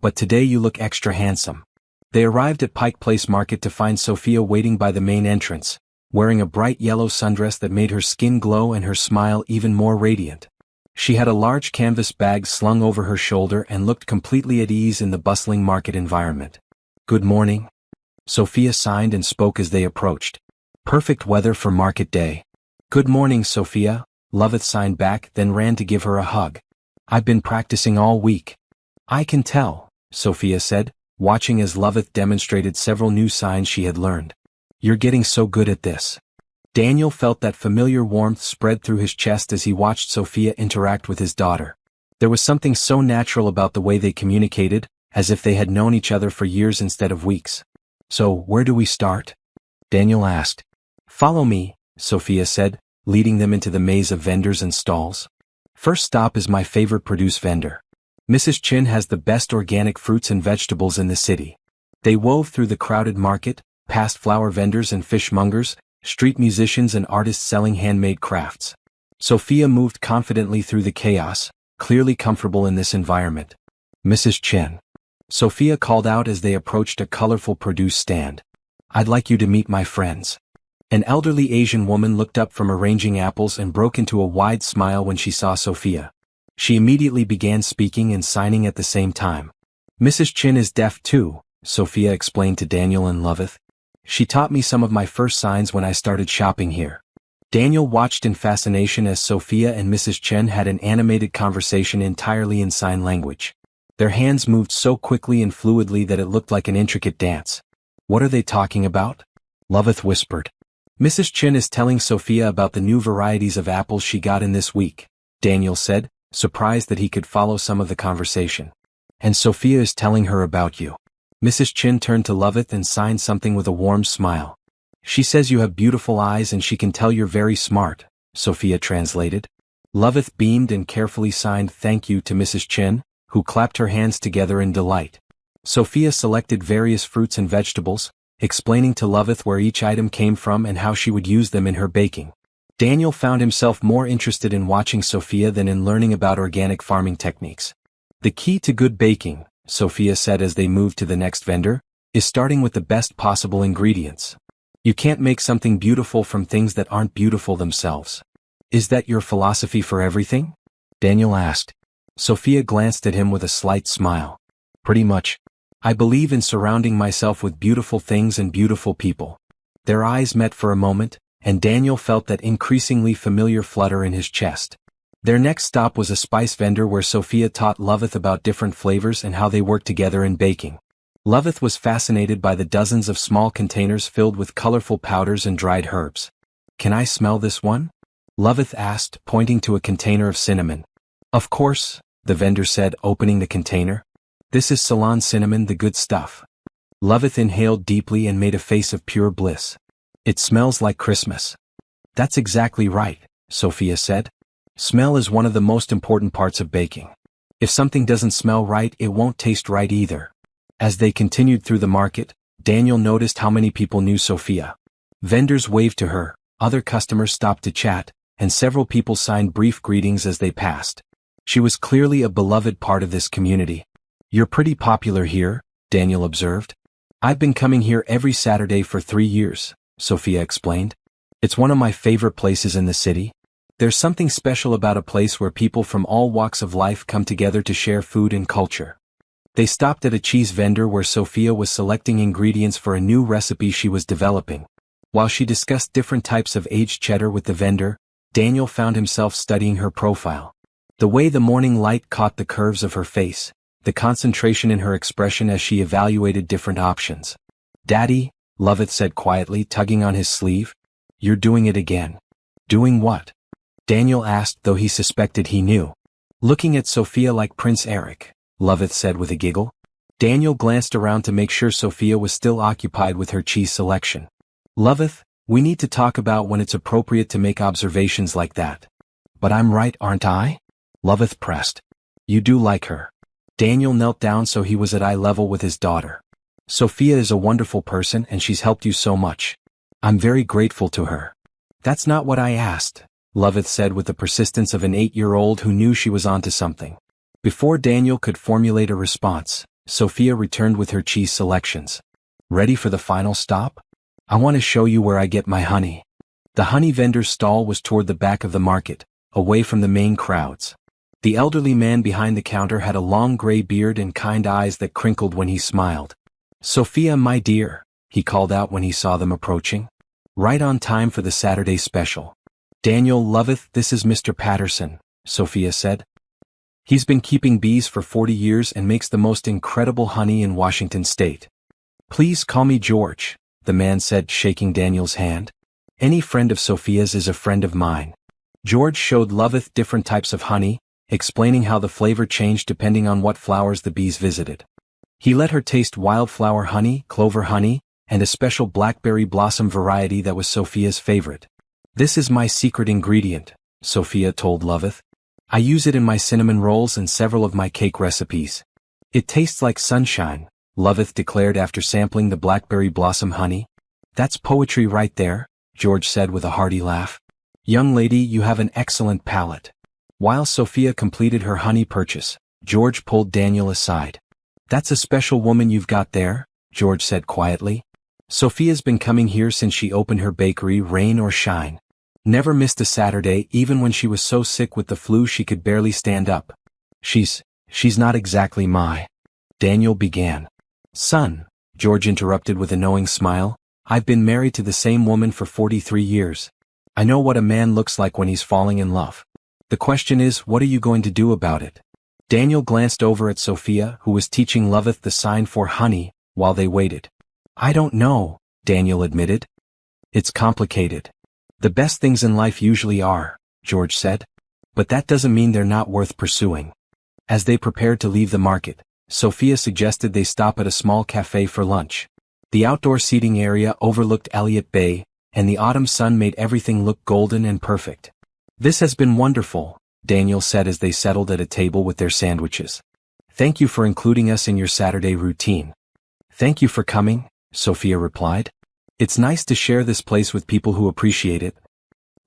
"But today you look extra handsome." They arrived at Pike Place Market to find Sophia waiting by the main entrance, wearing a bright yellow sundress that made her skin glow and her smile even more radiant. She had a large canvas bag slung over her shoulder and looked completely at ease in the bustling market environment. "Good morning." Sophia signed and spoke as they approached. "Perfect weather for market day." "Good morning, Sophia," Loveth signed back, then ran to give her a hug. "I've been practicing all week." "I can tell," Sophia said, watching as Loveth demonstrated several new signs she had learned. "You're getting so good at this." Daniel felt that familiar warmth spread through his chest as he watched Sophia interact with his daughter. There was something so natural about the way they communicated, as if they had known each other for years instead of weeks. "So, where do we start?" Daniel asked. "Follow me," Sophia said, leading them into the maze of vendors and stalls. "First stop is my favorite produce vendor. Mrs. Chin has the best organic fruits and vegetables in the city." They wove through the crowded market, past flower vendors and fishmongers, street musicians and artists selling handmade crafts. Sophia moved confidently through the chaos, clearly comfortable in this environment. "Mrs. Chen," Sophia called out as they approached a colorful produce stand. "I'd like you to meet my friends." An elderly Asian woman looked up from arranging apples and broke into a wide smile when she saw Sophia. She immediately began speaking and signing at the same time. "Mrs. Chin is deaf too," Sophia explained to Daniel and Loveth. "She taught me some of my first signs when I started shopping here." Daniel watched in fascination as Sophia and Mrs. Chen had an animated conversation entirely in sign language. Their hands moved so quickly and fluidly that it looked like an intricate dance. "What are they talking about?" Loveth whispered. "Mrs. Chen is telling Sophia about the new varieties of apples she got in this week," Daniel said, surprised that he could follow some of the conversation. "And Sophia is telling her about you." Mrs. Chen turned to Loveth and signed something with a warm smile. "She says you have beautiful eyes and she can tell you're very smart," Sophia translated. Loveth beamed and carefully signed "thank you" to Mrs. Chen, who clapped her hands together in delight. Sophia selected various fruits and vegetables, explaining to Loveth where each item came from and how she would use them in her baking. Daniel found himself more interested in watching Sophia than in learning about organic farming techniques. The key to good baking, Sophia said as they moved to the next vendor, is starting with the best possible ingredients. You can't make something beautiful from things that aren't beautiful themselves. Is that your philosophy for everything? Daniel asked. Sophia glanced at him with a slight smile. Pretty much. I believe in surrounding myself with beautiful things and beautiful people. Their eyes met for a moment, and Daniel felt that increasingly familiar flutter in his chest. Their next stop was a spice vendor where Sophia taught Loveth about different flavors and how they work together in baking. Loveth was fascinated by the dozens of small containers filled with colorful powders and dried herbs. Can I smell this one? Loveth asked, pointing to a container of cinnamon. Of course, the vendor said, opening the container. This is Ceylon cinnamon, the good stuff. Loveth inhaled deeply and made a face of pure bliss. It smells like Christmas. That's exactly right, Sophia said. Smell is one of the most important parts of baking. If something doesn't smell right, it won't taste right either. As they continued through the market, Daniel noticed how many people knew Sophia. Vendors waved to her, other customers stopped to chat, and several people signed brief greetings as they passed. She was clearly a beloved part of this community. You're pretty popular here, Daniel observed. I've been coming here every Saturday for 3 years. Sophia explained. It's one of my favorite places in the city. There's something special about a place where people from all walks of life come together to share food and culture. They stopped at a cheese vendor where Sophia was selecting ingredients for a new recipe she was developing. While she discussed different types of aged cheddar with the vendor, Daniel found himself studying her profile. The way the morning light caught the curves of her face, the concentration in her expression as she evaluated different options. Daddy, Loveth said quietly, tugging on his sleeve. You're doing it again. Doing what? Daniel asked, though he suspected he knew. Looking at Sophia like Prince Eric, Loveth said with a giggle. Daniel glanced around to make sure Sophia was still occupied with her cheese selection. Loveth, we need to talk about when it's appropriate to make observations like that. But I'm right, aren't I? Loveth pressed. You do like her. Daniel knelt down so he was at eye level with his daughter. Sophia is a wonderful person and she's helped you so much. I'm very grateful to her. That's not what I asked, Loveth said with the persistence of an 8-year-old who knew she was onto something. Before Daniel could formulate a response, Sophia returned with her cheese selections. Ready for the final stop? I want to show you where I get my honey. The honey vendor's stall was toward the back of the market, away from the main crowds. The elderly man behind the counter had a long gray beard and kind eyes that crinkled when he smiled. Sophia, my dear, he called out when he saw them approaching. Right on time for the Saturday special. Daniel Loveth, this is Mr. Patterson, Sophia said. He's been keeping bees for 40 years and makes the most incredible honey in Washington state. Please call me George, the man said, shaking Daniel's hand. Any friend of Sophia's is a friend of mine. George showed Loveth different types of honey, explaining how the flavor changed depending on what flowers the bees visited. He let her taste wildflower honey, clover honey, and a special blackberry blossom variety that was Sophia's favorite. This is my secret ingredient, Sophia told Loveth. I use it in my cinnamon rolls and several of my cake recipes. It tastes like sunshine, Loveth declared after sampling the blackberry blossom honey. That's poetry right there, George said with a hearty laugh. Young lady, you have an excellent palate. While Sophia completed her honey purchase, George pulled Daniel aside. That's a special woman you've got there, George said quietly. Sophia's been coming here since she opened her bakery, rain or shine. Never missed a Saturday, even when she was so sick with the flu she could barely stand up. She's not exactly my... Daniel began. Son, George interrupted with a knowing smile, I've been married to the same woman for 43 years. I know what a man looks like when he's falling in love. The question is, what are you going to do about it? Daniel glanced over at Sophia, who was teaching Loveth the sign for honey, while they waited. I don't know, Daniel admitted. It's complicated. The best things in life usually are, George said. But that doesn't mean they're not worth pursuing. As they prepared to leave the market, Sophia suggested they stop at a small cafe for lunch. The outdoor seating area overlooked Elliott Bay, and the autumn sun made everything look golden and perfect. This has been wonderful, Daniel said as they settled at a table with their sandwiches. Thank you for including us in your Saturday routine. Thank you for coming, Sophia replied. It's nice to share this place with people who appreciate it.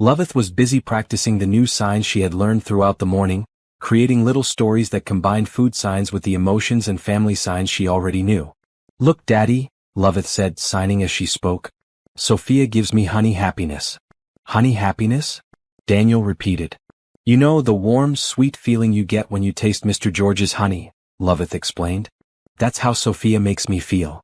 Loveth was busy practicing the new signs she had learned throughout the morning, creating little stories that combined food signs with the emotions and family signs she already knew. Look, Daddy, Loveth said, signing as she spoke. Sophia gives me honey happiness. Honey happiness? Daniel repeated. You know the warm, sweet feeling you get when you taste Mr. George's honey, Loveth explained. That's how Sophia makes me feel.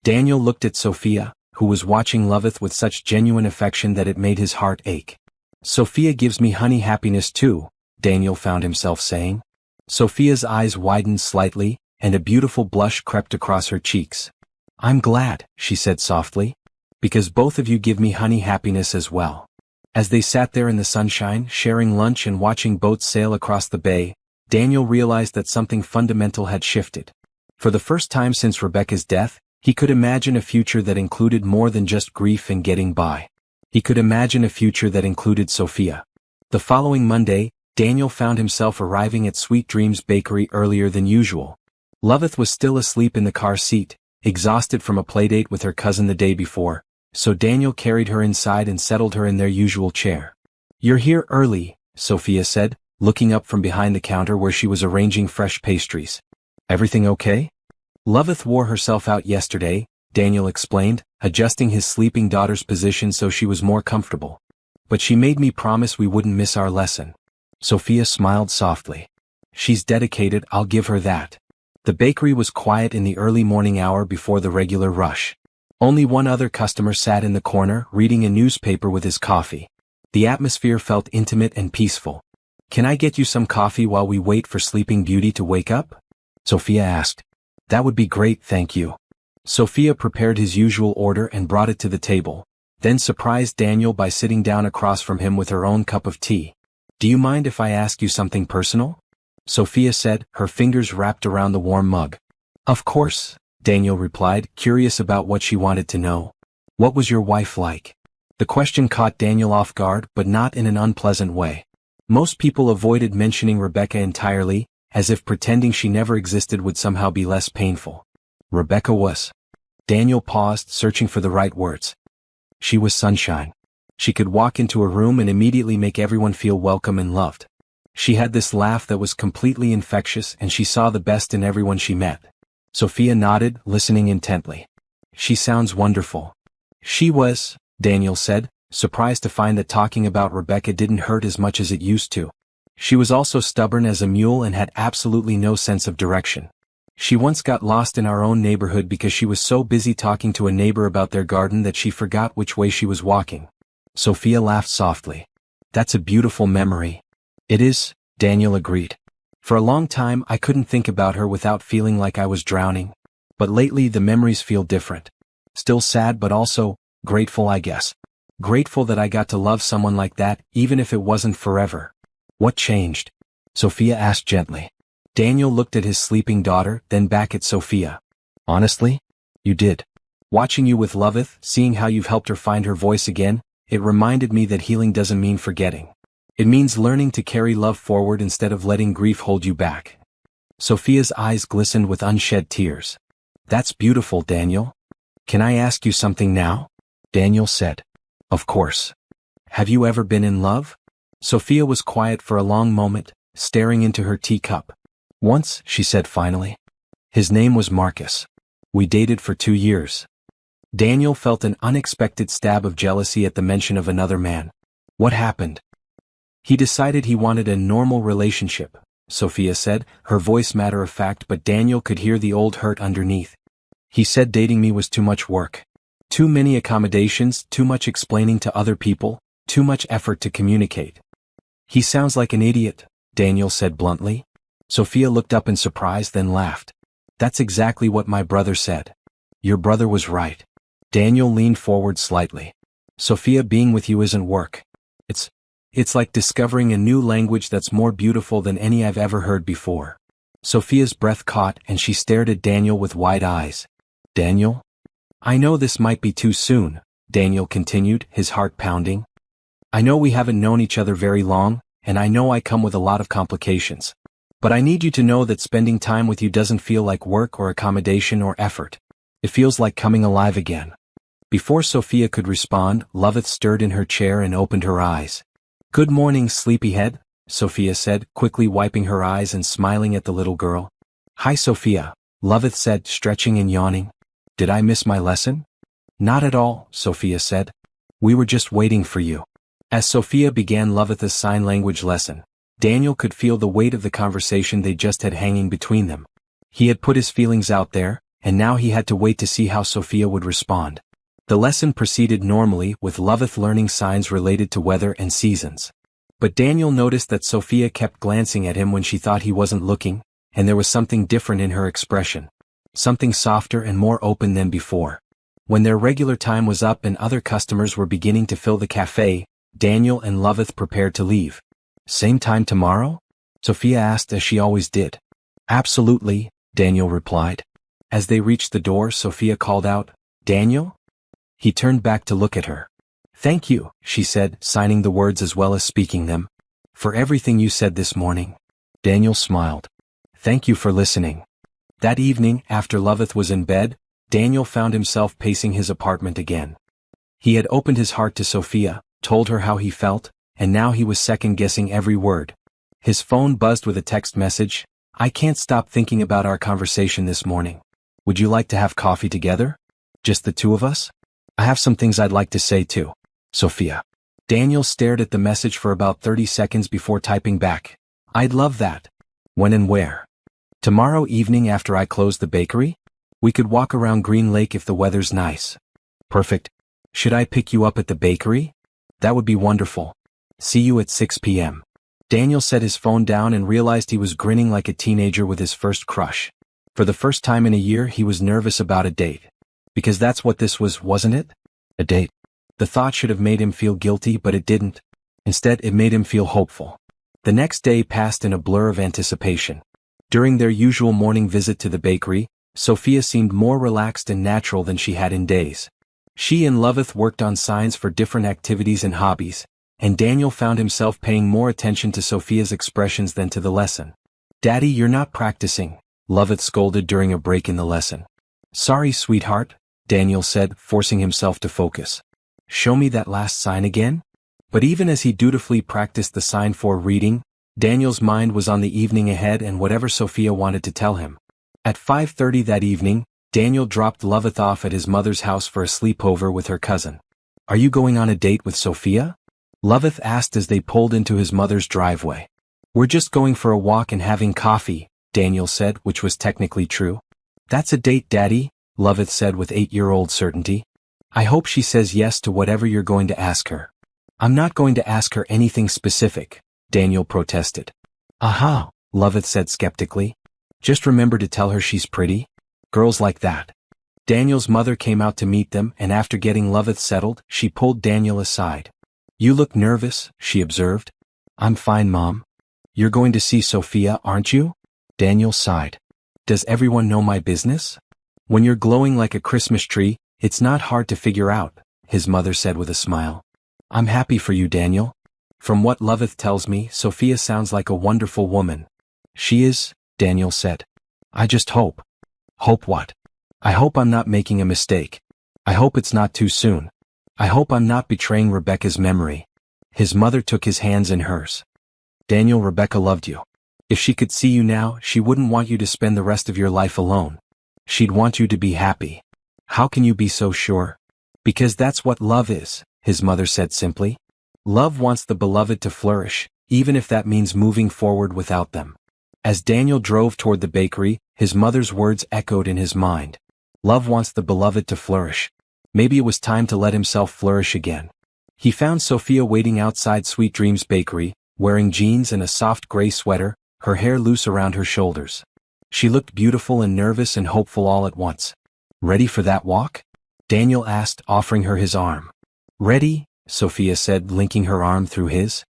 Daniel looked at Sophia, who was watching Loveth with such genuine affection that it made his heart ache. Sophia gives me honey happiness too, Daniel found himself saying. Sophia's eyes widened slightly, and a beautiful blush crept across her cheeks. I'm glad, she said softly. Because both of you give me honey happiness as well. As they sat there in the sunshine, sharing lunch and watching boats sail across the bay, Daniel realized that something fundamental had shifted. For the first time since Rebecca's death, he could imagine a future that included more than just grief and getting by. He could imagine a future that included Sophia. The following Monday, Daniel found himself arriving at Sweet Dreams Bakery earlier than usual. Loveth was still asleep in the car seat, exhausted from a playdate with her cousin the day before, so Daniel carried her inside and settled her in their usual chair. You're here early, Sophia said, looking up from behind the counter where she was arranging fresh pastries. Everything okay? Loveth wore herself out yesterday, Daniel explained, adjusting his sleeping daughter's position so she was more comfortable. But she made me promise we wouldn't miss our lesson. Sophia smiled softly. She's dedicated, I'll give her that. The bakery was quiet in the early morning hour before the regular rush. Only one other customer sat in the corner, reading a newspaper with his coffee. The atmosphere felt intimate and peaceful. Can I get you some coffee while we wait for Sleeping Beauty to wake up? Sophia asked. That would be great, thank you. Sophia prepared his usual order and brought it to the table, then surprised Daniel by sitting down across from him with her own cup of tea. Do you mind if I ask you something personal? Sophia said, her fingers wrapped around the warm mug. Of course, Daniel replied, curious about what she wanted to know. What was your wife like? The question caught Daniel off guard, but not in an unpleasant way. Most people avoided mentioning Rebecca entirely, as if pretending she never existed would somehow be less painful. Rebecca was. Daniel paused, searching for the right words. She was sunshine. She could walk into a room and immediately make everyone feel welcome and loved. She had this laugh that was completely infectious, and she saw the best in everyone she met. Sophia nodded, listening intently. She sounds wonderful. She was, Daniel said, surprised to find that talking about Rebecca didn't hurt as much as it used to. She was also stubborn as a mule and had absolutely no sense of direction. She once got lost in our own neighborhood because she was so busy talking to a neighbor about their garden that she forgot which way she was walking. Sophia laughed softly. That's a beautiful memory. It is, Daniel agreed. For a long time I couldn't think about her without feeling like I was drowning. But lately the memories feel different. Still sad but also, grateful I guess. Grateful that I got to love someone like that, even if it wasn't forever. What changed? Sophia asked gently. Daniel looked at his sleeping daughter, then back at Sophia. Honestly? You did. Watching you with Loveth, seeing how you've helped her find her voice again, it reminded me that healing doesn't mean forgetting. It means learning to carry love forward instead of letting grief hold you back. Sophia's eyes glistened with unshed tears. That's beautiful, Daniel. Can I ask you something now? Daniel said. Of course. Have you ever been in love? Sophia was quiet for a long moment, staring into her teacup. Once, she said finally. His name was Marcus. We dated for 2 years. Daniel felt an unexpected stab of jealousy at the mention of another man. What happened? He decided he wanted a normal relationship, Sophia said, her voice matter-of-fact, but Daniel could hear the old hurt underneath. He said dating me was too much work. Too many accommodations, too much explaining to other people, too much effort to communicate. He sounds like an idiot, Daniel said bluntly. Sophia looked up in surprise, then laughed. That's exactly what my brother said. Your brother was right. Daniel leaned forward slightly. Sophia, being with you isn't work. It's like discovering a new language that's more beautiful than any I've ever heard before. Sophia's breath caught and she stared at Daniel with wide eyes. Daniel? I know this might be too soon, Daniel continued, his heart pounding. I know we haven't known each other very long, and I know I come with a lot of complications. But I need you to know that spending time with you doesn't feel like work or accommodation or effort. It feels like coming alive again. Before Sophia could respond, Loveth stirred in her chair and opened her eyes. Good morning, sleepyhead, Sophia said, quickly wiping her eyes and smiling at the little girl. Hi, Sophia, Loveth said, stretching and yawning. Did I miss my lesson? Not at all, Sophia said. We were just waiting for you. As Sophia began Loveth's sign language lesson, Daniel could feel the weight of the conversation they just had hanging between them. He had put his feelings out there, and now he had to wait to see how Sophia would respond. The lesson proceeded normally, with Loveth learning signs related to weather and seasons. But Daniel noticed that Sophia kept glancing at him when she thought he wasn't looking, and there was something different in her expression. Something softer and more open than before. When their regular time was up and other customers were beginning to fill the cafe, Daniel and Loveth prepared to leave. Same time tomorrow? Sophia asked as she always did. Absolutely, Daniel replied. As they reached the door, Sophia called out, Daniel? He turned back to look at her. Thank you, she said, signing the words as well as speaking them. For everything you said this morning. Daniel smiled. Thank you for listening. That evening, after Loveth was in bed, Daniel found himself pacing his apartment again. He had opened his heart to Sophia, told her how he felt, and now he was second-guessing every word. His phone buzzed with a text message. I can't stop thinking about our conversation this morning. Would you like to have coffee together? Just the two of us? I have some things I'd like to say too. Sophia. Daniel stared at the message for about 30 seconds before typing back. I'd love that. When and where? Tomorrow evening after I close the bakery? We could walk around Green Lake if the weather's nice. Perfect. Should I pick you up at the bakery? That would be wonderful. See you at 6 p.m. Daniel set his phone down and realized he was grinning like a teenager with his first crush. For the first time in a year he was nervous about a date. Because that's what this was, wasn't it? A date. The thought should have made him feel guilty, but it didn't. Instead, it made him feel hopeful. The next day passed in a blur of anticipation. During their usual morning visit to the bakery, Sophia seemed more relaxed and natural than she had in days. She and Loveth worked on signs for different activities and hobbies, and Daniel found himself paying more attention to Sophia's expressions than to the lesson. Daddy, you're not practicing, Loveth scolded during a break in the lesson. Sorry, sweetheart, Daniel said, forcing himself to focus. Show me that last sign again? But even as he dutifully practiced the sign for reading, Daniel's mind was on the evening ahead and whatever Sophia wanted to tell him. At 5:30 that evening, Daniel dropped Loveth off at his mother's house for a sleepover with her cousin. Are you going on a date with Sophia? Loveth asked as they pulled into his mother's driveway. We're just going for a walk and having coffee, Daniel said, which was technically true. That's a date, Daddy, Loveth said with 8-year-old certainty. I hope she says yes to whatever you're going to ask her. I'm not going to ask her anything specific, Daniel protested. Aha, Loveth said skeptically. Just remember to tell her she's pretty. Girls like that. Daniel's mother came out to meet them, and after getting Loveth settled, she pulled Daniel aside. You look nervous, she observed. I'm fine, Mom. You're going to see Sophia, aren't you? Daniel sighed. Does everyone know my business? When you're glowing like a Christmas tree, it's not hard to figure out, his mother said with a smile. I'm happy for you, Daniel. From what Loveth tells me, Sophia sounds like a wonderful woman. She is, Daniel said. I just hope. Hope what? I hope I'm not making a mistake. I hope it's not too soon. I hope I'm not betraying Rebecca's memory. His mother took his hands in hers. Daniel, Rebecca loved you. If she could see you now, she wouldn't want you to spend the rest of your life alone. She'd want you to be happy. How can you be so sure? Because that's what love is, his mother said simply. Love wants the beloved to flourish, even if that means moving forward without them. As Daniel drove toward the bakery, his mother's words echoed in his mind. Love wants the beloved to flourish. Maybe it was time to let himself flourish again. He found Sophia waiting outside Sweet Dreams Bakery, wearing jeans and a soft gray sweater, her hair loose around her shoulders. She looked beautiful and nervous and hopeful all at once. Ready for that walk? Daniel asked, offering her his arm. Ready, Sophia said, linking her arm through his.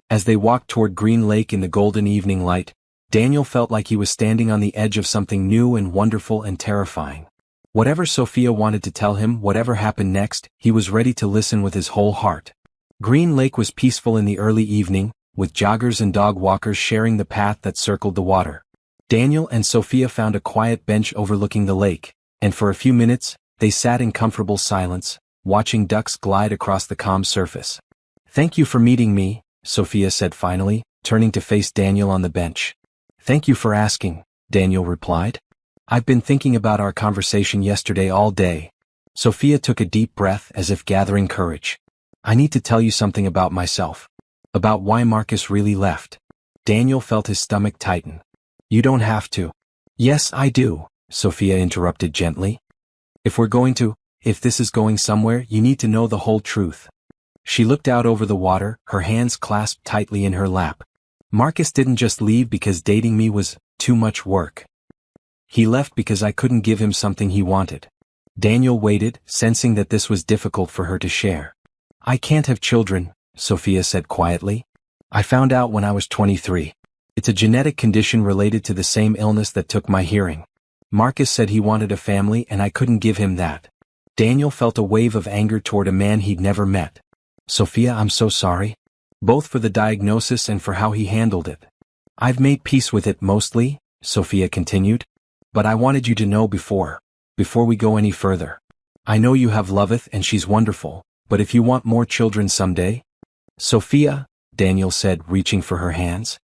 As they walked toward Green Lake in the golden evening light, Daniel felt like he was standing on the edge of something new and wonderful and terrifying. Whatever Sophia wanted to tell him, whatever happened next, he was ready to listen with his whole heart. Green Lake was peaceful in the early evening, with joggers and dog walkers sharing the path that circled the water. Daniel and Sophia found a quiet bench overlooking the lake, and for a few minutes, they sat in comfortable silence, watching ducks glide across the calm surface. "Thank you for meeting me," Sophia said finally, turning to face Daniel on the bench. "Thank you for asking," Daniel replied. "I've been thinking about our conversation yesterday all day." Sophia took a deep breath as if gathering courage. "I need to tell you something about myself. About why Marcus really left." Daniel felt his stomach tighten. "You don't have to." "Yes, I do," Sophia interrupted gently. If this is going somewhere, you need to know the whole truth." She looked out over the water, her hands clasped tightly in her lap. "Marcus didn't just leave because dating me was too much work. He left because I couldn't give him something he wanted." Daniel waited, sensing that this was difficult for her to share. "I can't have children," Sophia said quietly. "I found out when I was 23. It's a genetic condition related to the same illness that took my hearing. Marcus said he wanted a family and I couldn't give him that." Daniel felt a wave of anger toward a man he'd never met. "Sophia, I'm so sorry. Both for the diagnosis and for how he handled it." "I've made peace with it mostly," Sophia continued. "But I wanted you to know before we go any further. I know you have Loveth and she's wonderful, but if you want more children someday—" "Sophia," Daniel said, reaching for her hands.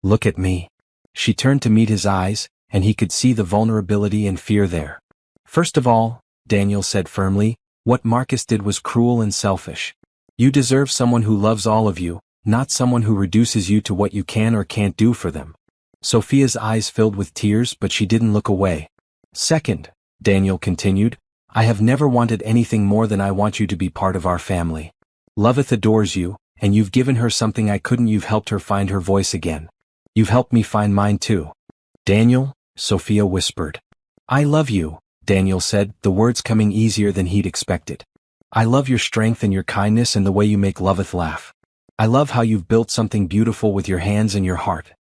"Look at me." She turned to meet his eyes, and he could see the vulnerability and fear there. "First of all," Daniel said firmly, "what Marcus did was cruel and selfish. You deserve someone who loves all of you, not someone who reduces you to what you can or can't do for them." Sophia's eyes filled with tears, but she didn't look away. "Second," Daniel continued, "I have never wanted anything more than I want you to be part of our family. Loveth adores you, and you've given her something I couldn't. You've helped her find her voice again. You've helped me find mine too." "Daniel," Sophia whispered. "I love you," Daniel said, the words coming easier than he'd expected. "I love your strength and your kindness and the way you make Loveth laugh. I love how you've built something beautiful with your hands and your heart.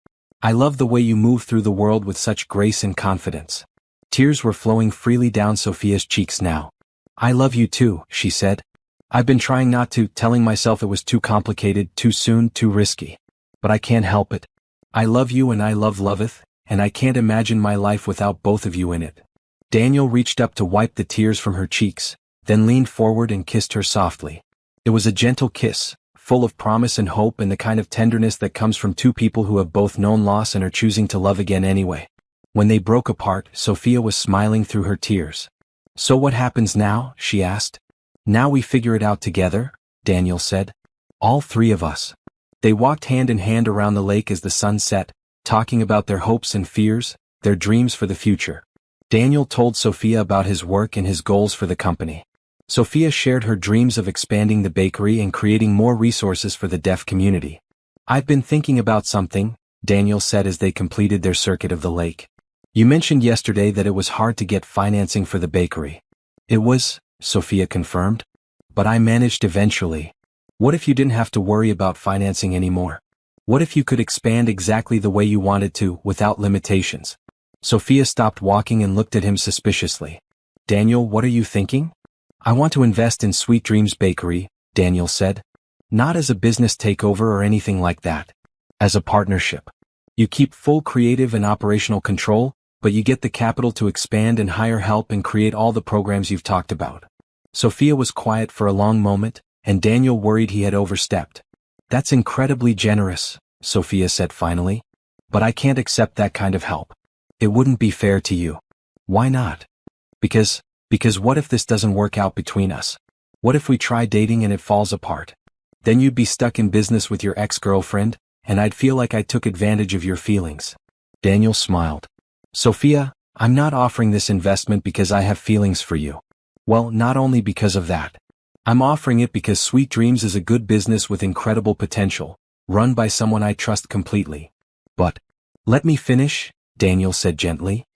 I love the way you move through the world with such grace and confidence." Tears were flowing freely down Sophia's cheeks now. "I love you too," she said. "I've been trying not to, telling myself it was too complicated, too soon, too risky. But I can't help it. I love you and I love Loveth, and I can't imagine my life without both of you in it." Daniel reached up to wipe the tears from her cheeks, then leaned forward and kissed her softly. It was a gentle kiss, full of promise and hope and the kind of tenderness that comes from two people who have both known loss and are choosing to love again anyway. When they broke apart, Sophia was smiling through her tears. "So what happens now?" she asked. "Now we figure it out together," Daniel said. "All three of us." They walked hand in hand around the lake as the sun set, talking about their hopes and fears, their dreams for the future. Daniel told Sophia about his work and his goals for the company. Sophia shared her dreams of expanding the bakery and creating more resources for the deaf community. "I've been thinking about something," Daniel said as they completed their circuit of the lake. "You mentioned yesterday that it was hard to get financing for the bakery." "It was," Sophia confirmed. "But I managed eventually. What if you didn't have to worry about financing anymore? What if you could expand exactly the way you wanted to, without limitations?" Sophia stopped walking and looked at him suspiciously. "Daniel, what are you thinking?" "I want to invest in Sweet Dreams Bakery," Daniel said. "Not as a business takeover or anything like that. As a partnership. You keep full creative and operational control, but you get the capital to expand and hire help and create all the programs you've talked about." Sophia was quiet for a long moment, and Daniel worried he had overstepped. "That's incredibly generous," Sophia said finally. "But I can't accept that kind of help. It wouldn't be fair to you." "Why not?" Because what if this doesn't work out between us? What if we try dating and it falls apart? Then you'd be stuck in business with your ex-girlfriend, and I'd feel like I took advantage of your feelings." Daniel smiled. "Sophia, I'm not offering this investment because I have feelings for you. Well, not only because of that. I'm offering it because Sweet Dreams is a good business with incredible potential, run by someone I trust completely. But, let me finish," Daniel said gently.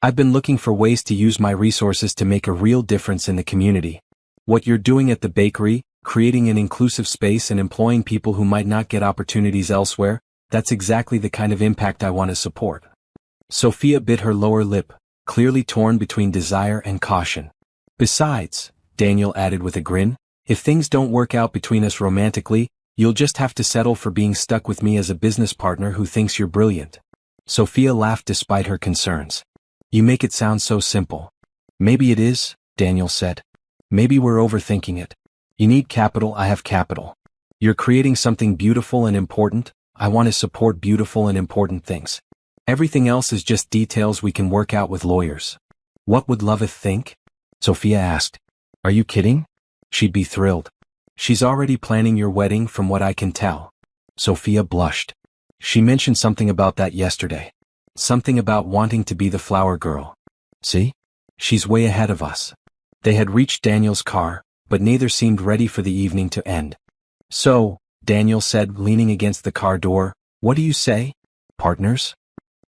"I've been looking for ways to use my resources to make a real difference in the community. What you're doing at the bakery, creating an inclusive space and employing people who might not get opportunities elsewhere, that's exactly the kind of impact I want to support." Sophia bit her lower lip, clearly torn between desire and caution. "Besides," Daniel added with a grin, "if things don't work out between us romantically, You'll just have to settle for being stuck with me as a business partner who thinks you're brilliant. Sophia laughed despite her concerns. You make it sound so simple. Maybe it is, Daniel said. Maybe we're overthinking it. You need capital, I have capital. You're creating something beautiful and important, I want to support beautiful and important things. Everything else is just details we can work out with lawyers. What would Loveth think? Sophia asked. Are you kidding? She'd be thrilled. She's already planning your wedding from what I can tell. Sophia blushed. She mentioned something about that yesterday. Something about wanting to be the flower girl. See? She's way ahead of us. They had reached Daniel's car, but neither seemed ready for the evening to end. So, Daniel said, leaning against the car door, what do you say? Partners?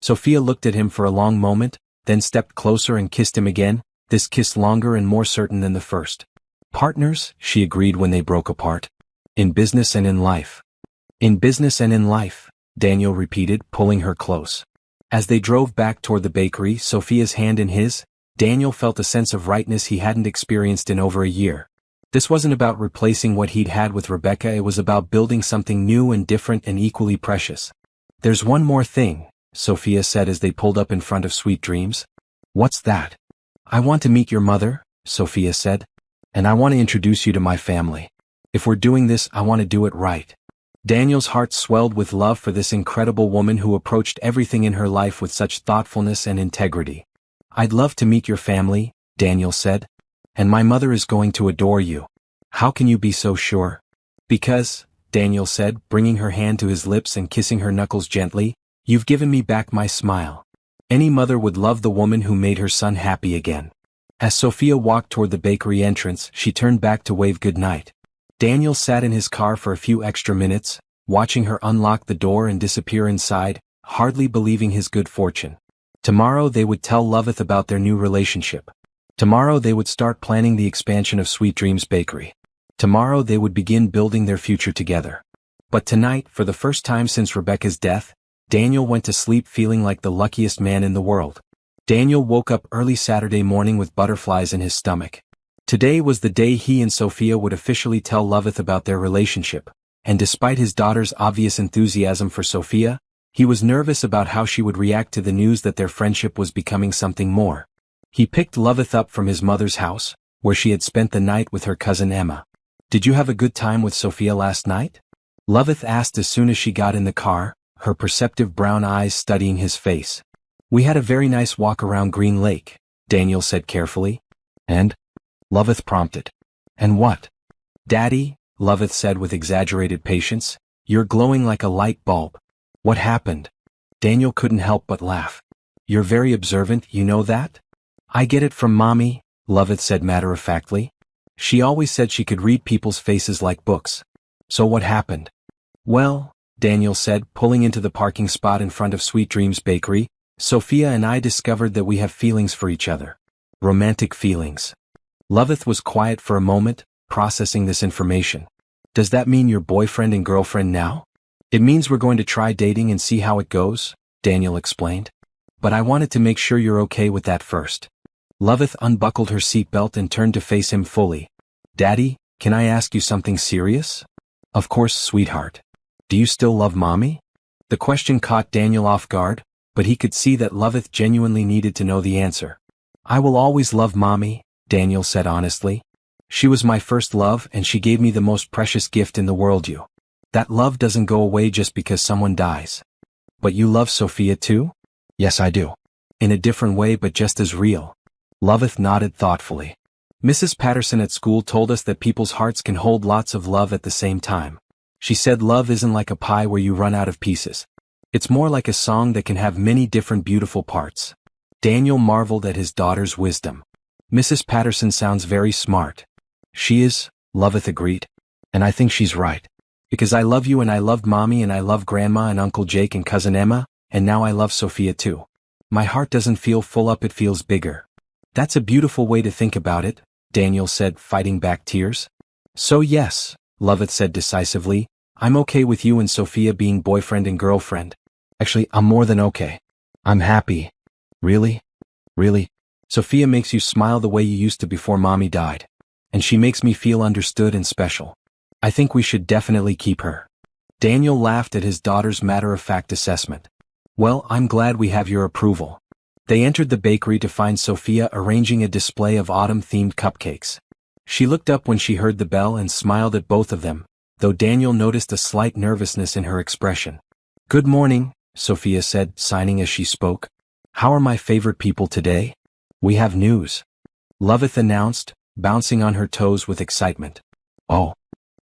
Sophia looked at him for a long moment, then stepped closer and kissed him again, this kiss longer and more certain than the first. Partners, she agreed when they broke apart. In business and in life. In business and in life, Daniel repeated, pulling her close. As they drove back toward the bakery, Sophia's hand in his, Daniel felt a sense of rightness he hadn't experienced in over a year. This wasn't about replacing what he'd had with Rebecca, it was about building something new and different and equally precious. There's one more thing, Sophia said as they pulled up in front of Sweet Dreams. What's that? I want to meet your mother, Sophia said. And I want to introduce you to my family. If we're doing this, I want to do it right. Daniel's heart swelled with love for this incredible woman who approached everything in her life with such thoughtfulness and integrity. I'd love to meet your family, Daniel said. And my mother is going to adore you. How can you be so sure? Because, Daniel said, bringing her hand to his lips and kissing her knuckles gently, you've given me back my smile. Any mother would love the woman who made her son happy again. As Sophia walked toward the bakery entrance, she turned back to wave goodnight. Daniel sat in his car for a few extra minutes, watching her unlock the door and disappear inside, hardly believing his good fortune. Tomorrow they would tell Loveth about their new relationship. Tomorrow they would start planning the expansion of Sweet Dreams Bakery. Tomorrow they would begin building their future together. But tonight, for the first time since Rebecca's death, Daniel went to sleep feeling like the luckiest man in the world. Daniel woke up early Saturday morning with butterflies in his stomach. Today was the day he and Sophia would officially tell Loveth about their relationship, and despite his daughter's obvious enthusiasm for Sophia, he was nervous about how she would react to the news that their friendship was becoming something more. He picked Loveth up from his mother's house, where she had spent the night with her cousin Emma. Did you have a good time with Sophia last night? Loveth asked as soon as she got in the car, her perceptive brown eyes studying his face. We had a very nice walk around Green Lake, Daniel said carefully. And? Loveth prompted. And what? Daddy, Loveth said with exaggerated patience, you're glowing like a light bulb. What happened? Daniel couldn't help but laugh. You're very observant, you know that? I get it from Mommy, Loveth said matter-of-factly. She always said she could read people's faces like books. So what happened? Well, Daniel said, pulling into the parking spot in front of Sweet Dreams Bakery, Sophia and I discovered that we have feelings for each other. Romantic feelings. Loveth was quiet for a moment, processing this information. Does that mean you're boyfriend and girlfriend now? It means we're going to try dating and see how it goes, Daniel explained. But I wanted to make sure you're okay with that first. Loveth unbuckled her seatbelt and turned to face him fully. Daddy, can I ask you something serious? Of course, sweetheart. Do you still love Mommy? The question caught Daniel off guard, but he could see that Loveth genuinely needed to know the answer. I will always love Mommy, Daniel said honestly. She was my first love and she gave me the most precious gift in the world. That love doesn't go away just because someone dies. But you love Sophia too? Yes, I do. In a different way but just as real. Loveth nodded thoughtfully. Mrs. Patterson at school told us that people's hearts can hold lots of love at the same time. She said love isn't like a pie where you run out of pieces. It's more like a song that can have many different beautiful parts. Daniel marveled at his daughter's wisdom. Mrs. Patterson sounds very smart. She is, Loveth agreed. And I think she's right. Because I love you and I loved Mommy and I love Grandma and Uncle Jake and Cousin Emma, and now I love Sophia too. My heart doesn't feel full up, it feels bigger. That's a beautiful way to think about it, Daniel said, fighting back tears. So yes, Loveth said decisively, I'm okay with you and Sophia being boyfriend and girlfriend. Actually, I'm more than okay. I'm happy. Really? Really? Sophia makes you smile the way you used to before Mommy died. And she makes me feel understood and special. I think we should definitely keep her. Daniel laughed at his daughter's matter-of-fact assessment. Well, I'm glad we have your approval. They entered the bakery to find Sophia arranging a display of autumn-themed cupcakes. She looked up when she heard the bell and smiled at both of them, though Daniel noticed a slight nervousness in her expression. Good morning, Sophia said, signing as she spoke. How are my favorite people today? We have news. Loveth announced, bouncing on her toes with excitement. Oh,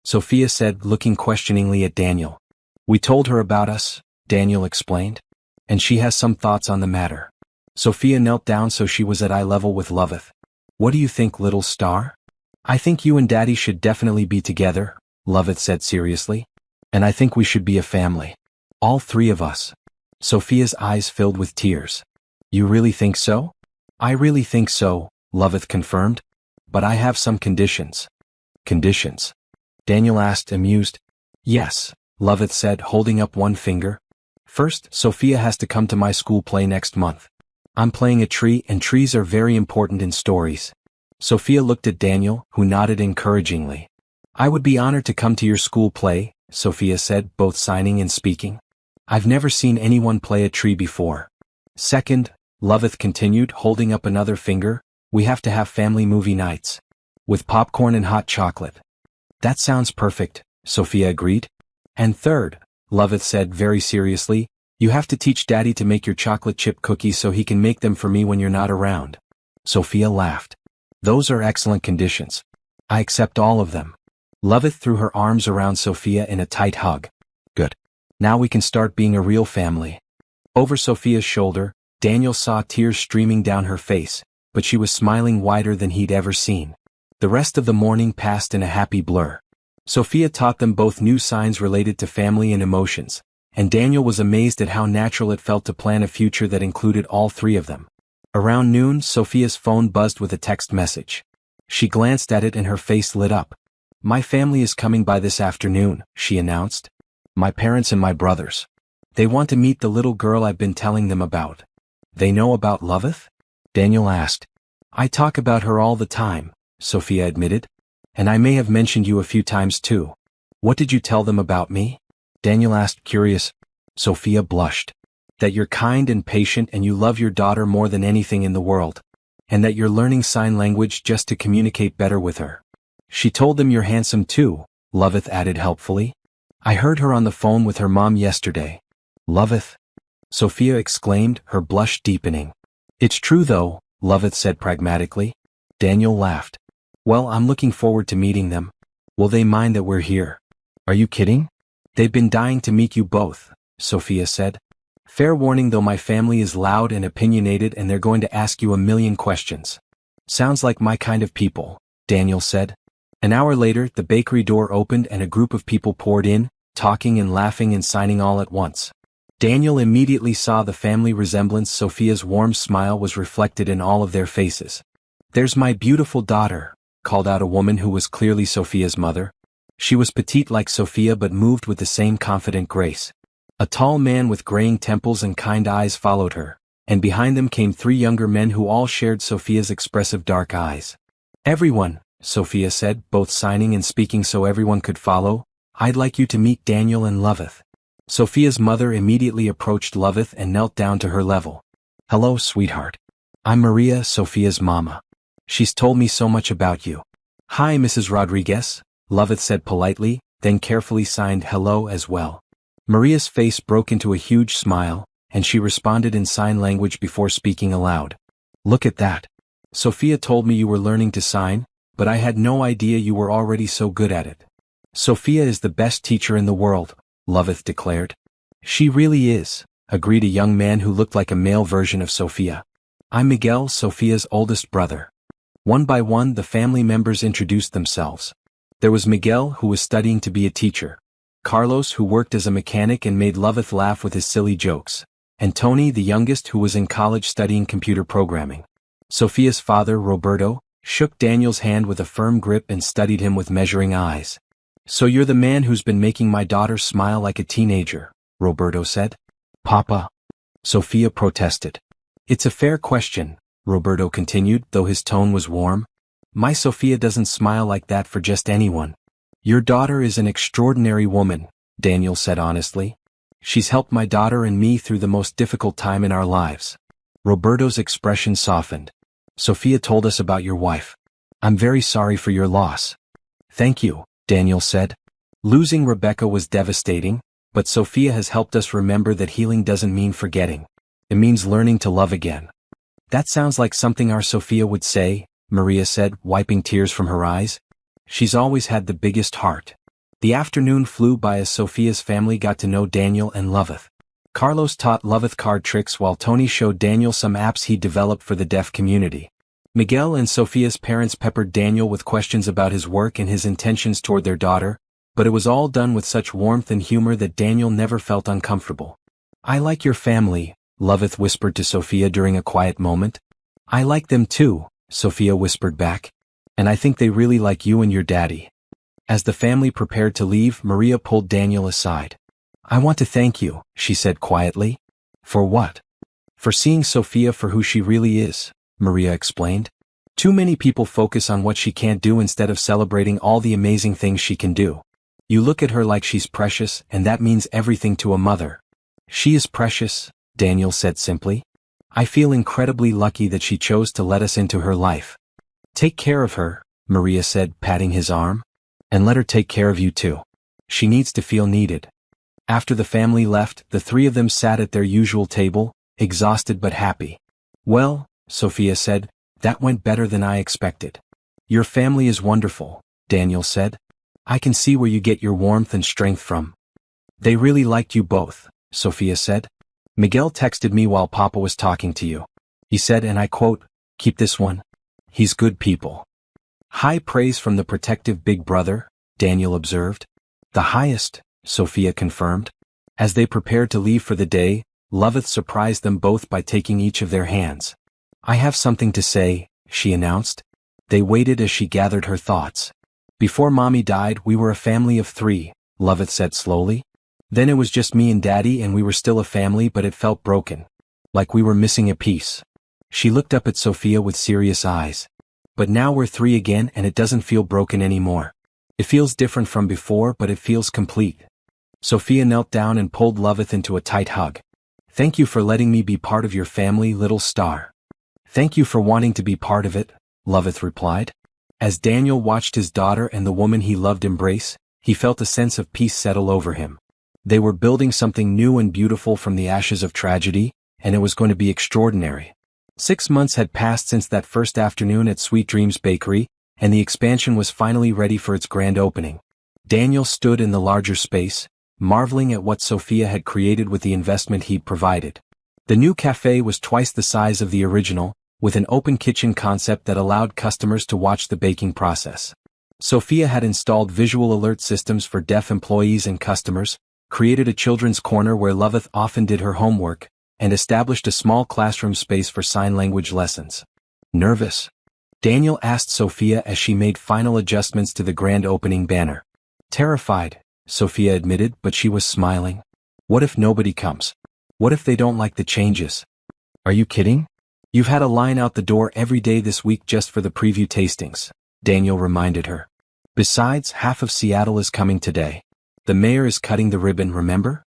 Sophia said, looking questioningly at Daniel. We told her about us, Daniel explained. And she has some thoughts on the matter. Sophia knelt down so she was at eye level with Loveth. What do you think, little star? I think you and Daddy should definitely be together, Loveth said seriously. And I think we should be a family. All three of us. Sophia's eyes filled with tears. You really think so? I really think so, Loveth confirmed. But I have some conditions. Conditions? Daniel asked, amused. Yes, Loveth said, holding up one finger. First, Sophia has to come to my school play next month. I'm playing a tree, and trees are very important in stories. Sophia looked at Daniel, who nodded encouragingly. I would be honored to come to your school play, Sophia said, both signing and speaking. I've never seen anyone play a tree before. Second, Loveth continued, holding up another finger, we have to have family movie nights. With popcorn and hot chocolate. That sounds perfect, Sophia agreed. And third, Loveth said very seriously, you have to teach Daddy to make your chocolate chip cookies so he can make them for me when you're not around. Sophia laughed. Those are excellent conditions. I accept all of them. Loveth threw her arms around Sophia in a tight hug. Good. Now we can start being a real family. Over Sophia's shoulder, Daniel saw tears streaming down her face, but she was smiling wider than he'd ever seen. The rest of the morning passed in a happy blur. Sophia taught them both new signs related to family and emotions, and Daniel was amazed at how natural it felt to plan a future that included all three of them. Around noon, Sophia's phone buzzed with a text message. She glanced at it and her face lit up. My family is coming by this afternoon, she announced. My parents and my brothers. They want to meet the little girl I've been telling them about. They know about Loveth? Daniel asked. I talk about her all the time, Sophia admitted. And I may have mentioned you a few times too. What did you tell them about me? Daniel asked, curious. Sophia blushed. That you're kind and patient and you love your daughter more than anything in the world. And that you're learning sign language just to communicate better with her. She told them you're handsome too, Loveth added helpfully. I heard her on the phone with her mom yesterday. Loveth? Sophia exclaimed, her blush deepening. It's true though, Loveth said pragmatically. Daniel laughed. Well, I'm looking forward to meeting them. Will they mind that we're here? Are you kidding? They've been dying to meet you both, Sophia said. Fair warning though, my family is loud and opinionated and they're going to ask you a million questions. Sounds like my kind of people, Daniel said. An hour later, the bakery door opened and a group of people poured in, talking and laughing and signing all at once. Daniel immediately saw the family resemblance. Sophia's warm smile was reflected in all of their faces. There's my beautiful daughter, called out a woman who was clearly Sophia's mother. She was petite like Sophia but moved with the same confident grace. A tall man with graying temples and kind eyes followed her, and behind them came three younger men who all shared Sophia's expressive dark eyes. Everyone, Sophia said, both signing and speaking so everyone could follow, I'd like you to meet Daniel and Loveth. Sophia's mother immediately approached Loveth and knelt down to her level. Hello, sweetheart. I'm Maria, Sophia's mama. She's told me so much about you. Hi, Mrs. Rodriguez, Loveth said politely, then carefully signed hello as well. Maria's face broke into a huge smile, and she responded in sign language before speaking aloud. Look at that. Sophia told me you were learning to sign, but I had no idea you were already so good at it. Sophia is the best teacher in the world, Loveth declared. She really is, agreed a young man who looked like a male version of Sophia. I'm Miguel, Sophia's oldest brother. One by one, the family members introduced themselves. There was Miguel, who was studying to be a teacher. Carlos, who worked as a mechanic and made Loveth laugh with his silly jokes. And Tony, the youngest, who was in college studying computer programming. Sophia's father, Roberto, shook Daniel's hand with a firm grip and studied him with measuring eyes. So you're the man who's been making my daughter smile like a teenager, Roberto said. Papa? Sophia protested. It's a fair question, Roberto continued, though his tone was warm. My Sophia doesn't smile like that for just anyone. Your daughter is an extraordinary woman, Daniel said honestly. She's helped my daughter and me through the most difficult time in our lives. Roberto's expression softened. Sophia told us about your wife. I'm very sorry for your loss. Thank you, Daniel said. Losing Rebecca was devastating, but Sophia has helped us remember that healing doesn't mean forgetting. It means learning to love again. That sounds like something our Sophia would say, Maria said, wiping tears from her eyes. She's always had the biggest heart. The afternoon flew by as Sophia's family got to know Daniel and Loveth. Carlos taught Loveth card tricks while Tony showed Daniel some apps he'd developed for the deaf community. Miguel and Sophia's parents peppered Daniel with questions about his work and his intentions toward their daughter, but it was all done with such warmth and humor that Daniel never felt uncomfortable. I like your family, Loveth whispered to Sophia during a quiet moment. I like them too, Sophia whispered back. And I think they really like you and your daddy. As the family prepared to leave, Maria pulled Daniel aside. I want to thank you, she said quietly. For what? For seeing Sophia for who she really is, Maria explained. Too many people focus on what she can't do instead of celebrating all the amazing things she can do. You look at her like she's precious, and that means everything to a mother. She is precious, Daniel said simply. I feel incredibly lucky that she chose to let us into her life. Take care of her, Maria said, patting his arm. And let her take care of you too. She needs to feel needed. After the family left, the three of them sat at their usual table, exhausted but happy. Well, Sophia said, that went better than I expected. Your family is wonderful, Daniel said. I can see where you get your warmth and strength from. They really liked you both, Sophia said. Miguel texted me while Papa was talking to you. He said, and I quote, keep this one. He's good people. High praise from the protective big brother, Daniel observed. The highest, Sophia confirmed. As they prepared to leave for the day, Loveth surprised them both by taking each of their hands. I have something to say, she announced. They waited as she gathered her thoughts. Before Mommy died, we were a family of 3, Loveth said slowly. Then it was just me and Daddy and we were still a family, but it felt broken. Like we were missing a piece. She looked up at Sophia with serious eyes. But now we're 3 again and it doesn't feel broken anymore. It feels different from before, but it feels complete. Sophia knelt down and pulled Loveth into a tight hug. Thank you for letting me be part of your family, little star. Thank you for wanting to be part of it, Loveth replied. As Daniel watched his daughter and the woman he loved embrace, he felt a sense of peace settle over him. They were building something new and beautiful from the ashes of tragedy, and it was going to be extraordinary. 6 months had passed since that first afternoon at Sweet Dreams Bakery, and the expansion was finally ready for its grand opening. Daniel stood in the larger space, marveling at what Sophia had created with the investment he'd provided. The new cafe was twice the size of the original, with an open kitchen concept that allowed customers to watch the baking process. Sophia had installed visual alert systems for deaf employees and customers, created a children's corner where Loveth often did her homework, and established a small classroom space for sign language lessons. Nervous? Daniel asked Sophia as she made final adjustments to the grand opening banner. Terrified, Sophia admitted, but she was smiling. What if nobody comes? What if they don't like the changes? Are you kidding? You've had a line out the door every day this week just for the preview tastings, Daniel reminded her. Besides, half of Seattle is coming today. The mayor is cutting the ribbon, remember?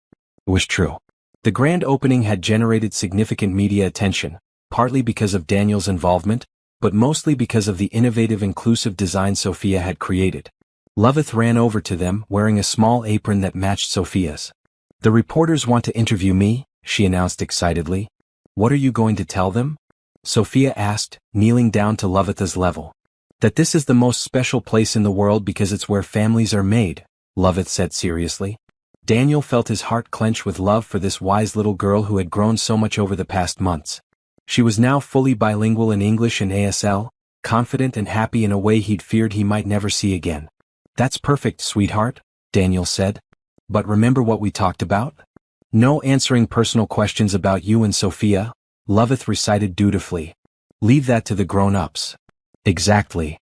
It was true. The grand opening had generated significant media attention, partly because of Daniel's involvement, but mostly because of the innovative inclusive design Sophia had created. Loveth ran over to them, wearing a small apron that matched Sophia's. The reporters want to interview me, she announced excitedly. What are you going to tell them? Sophia asked, kneeling down to Loveth's level. That this is the most special place in the world because it's where families are made, Loveth said seriously. Daniel felt his heart clench with love for this wise little girl who had grown so much over the past months. She was now fully bilingual in English and ASL, confident and happy in a way he'd feared he might never see again. That's perfect, sweetheart, Daniel said. But remember what we talked about? No answering personal questions about you and Sophia, Loveth recited dutifully. Leave that to the grown-ups. Exactly.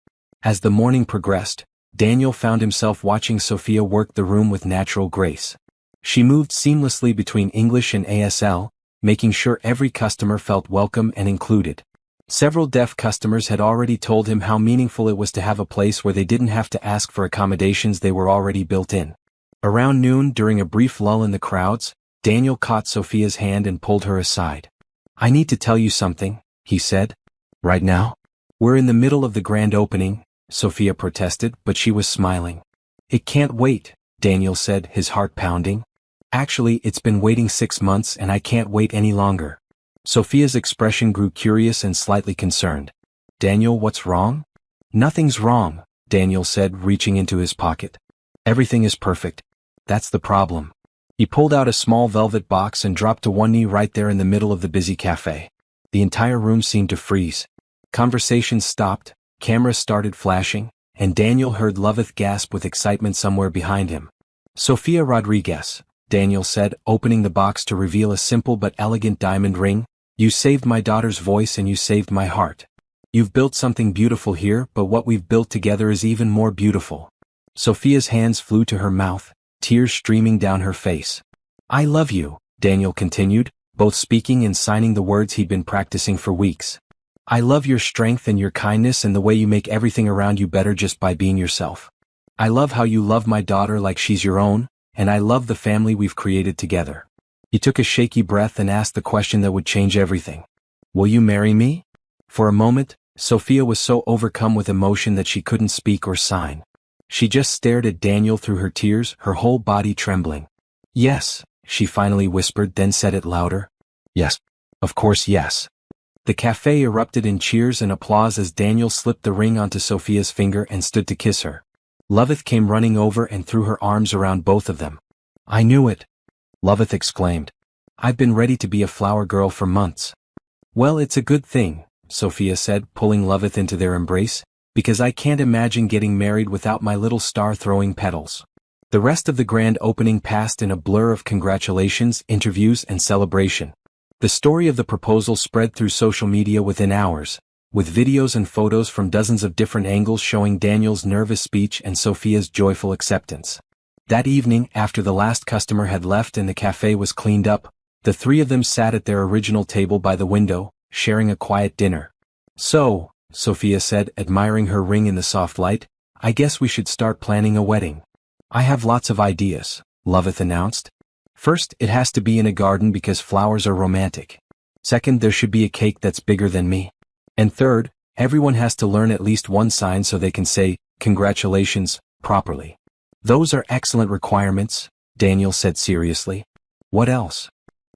As the morning progressed, Daniel found himself watching Sophia work the room with natural grace. She moved seamlessly between English and ASL, making sure every customer felt welcome and included. Several deaf customers had already told him how meaningful it was to have a place where they didn't have to ask for accommodations, they were already built in. Around noon, during a brief lull in the crowds, Daniel caught Sophia's hand and pulled her aside. "I need to tell you something," he said. "Right now?" "We're in the middle of the grand opening," Sophia protested, but she was smiling. "It can't wait," Daniel said, his heart pounding. "Actually, it's been waiting 6 months and I can't wait any longer." Sophia's expression grew curious and slightly concerned. "Daniel, what's wrong?" "Nothing's wrong," Daniel said, reaching into his pocket. "Everything is perfect. That's the problem." He pulled out a small velvet box and dropped to one knee right there in the middle of the busy cafe. The entire room seemed to freeze. Conversations stopped, cameras started flashing, and Daniel heard Loveth gasp with excitement somewhere behind him. "Sofia Rodriguez," Daniel said, opening the box to reveal a simple but elegant diamond ring. "You saved my daughter's voice and you saved my heart. You've built something beautiful here, but what we've built together is even more beautiful." Sophia's hands flew to her mouth, tears streaming down her face. "I love you," Daniel continued, both speaking and signing the words he'd been practicing for weeks. "I love your strength and your kindness and the way you make everything around you better just by being yourself. I love how you love my daughter like she's your own, and I love the family we've created together." He took a shaky breath and asked the question that would change everything. "Will you marry me?" For a moment, Sophia was so overcome with emotion that she couldn't speak or sign. She just stared at Daniel through her tears, her whole body trembling. "Yes," she finally whispered, then said it louder. "Yes. Of course, yes." The cafe erupted in cheers and applause as Daniel slipped the ring onto Sophia's finger and stood to kiss her. Loveth came running over and threw her arms around both of them. "I knew it," Loveth exclaimed. "I've been ready to be a flower girl for months." "Well, it's a good thing," Sophia said, pulling Loveth into their embrace, "because I can't imagine getting married without my little star throwing petals." The rest of the grand opening passed in a blur of congratulations, interviews, and celebration. The story of the proposal spread through social media within hours, with videos and photos from dozens of different angles showing Daniel's nervous speech and Sophia's joyful acceptance. That evening, after the last customer had left and the cafe was cleaned up, the three of them sat at their original table by the window, sharing a quiet dinner. "So," Sophia said, admiring her ring in the soft light, "I guess we should start planning a wedding." "I have lots of ideas," Loveth announced. "First, it has to be in a garden because flowers are romantic. Second, there should be a cake that's bigger than me. And third, everyone has to learn at least one sign so they can say, 'Congratulations,' properly." "Those are excellent requirements," Daniel said seriously. "What else?"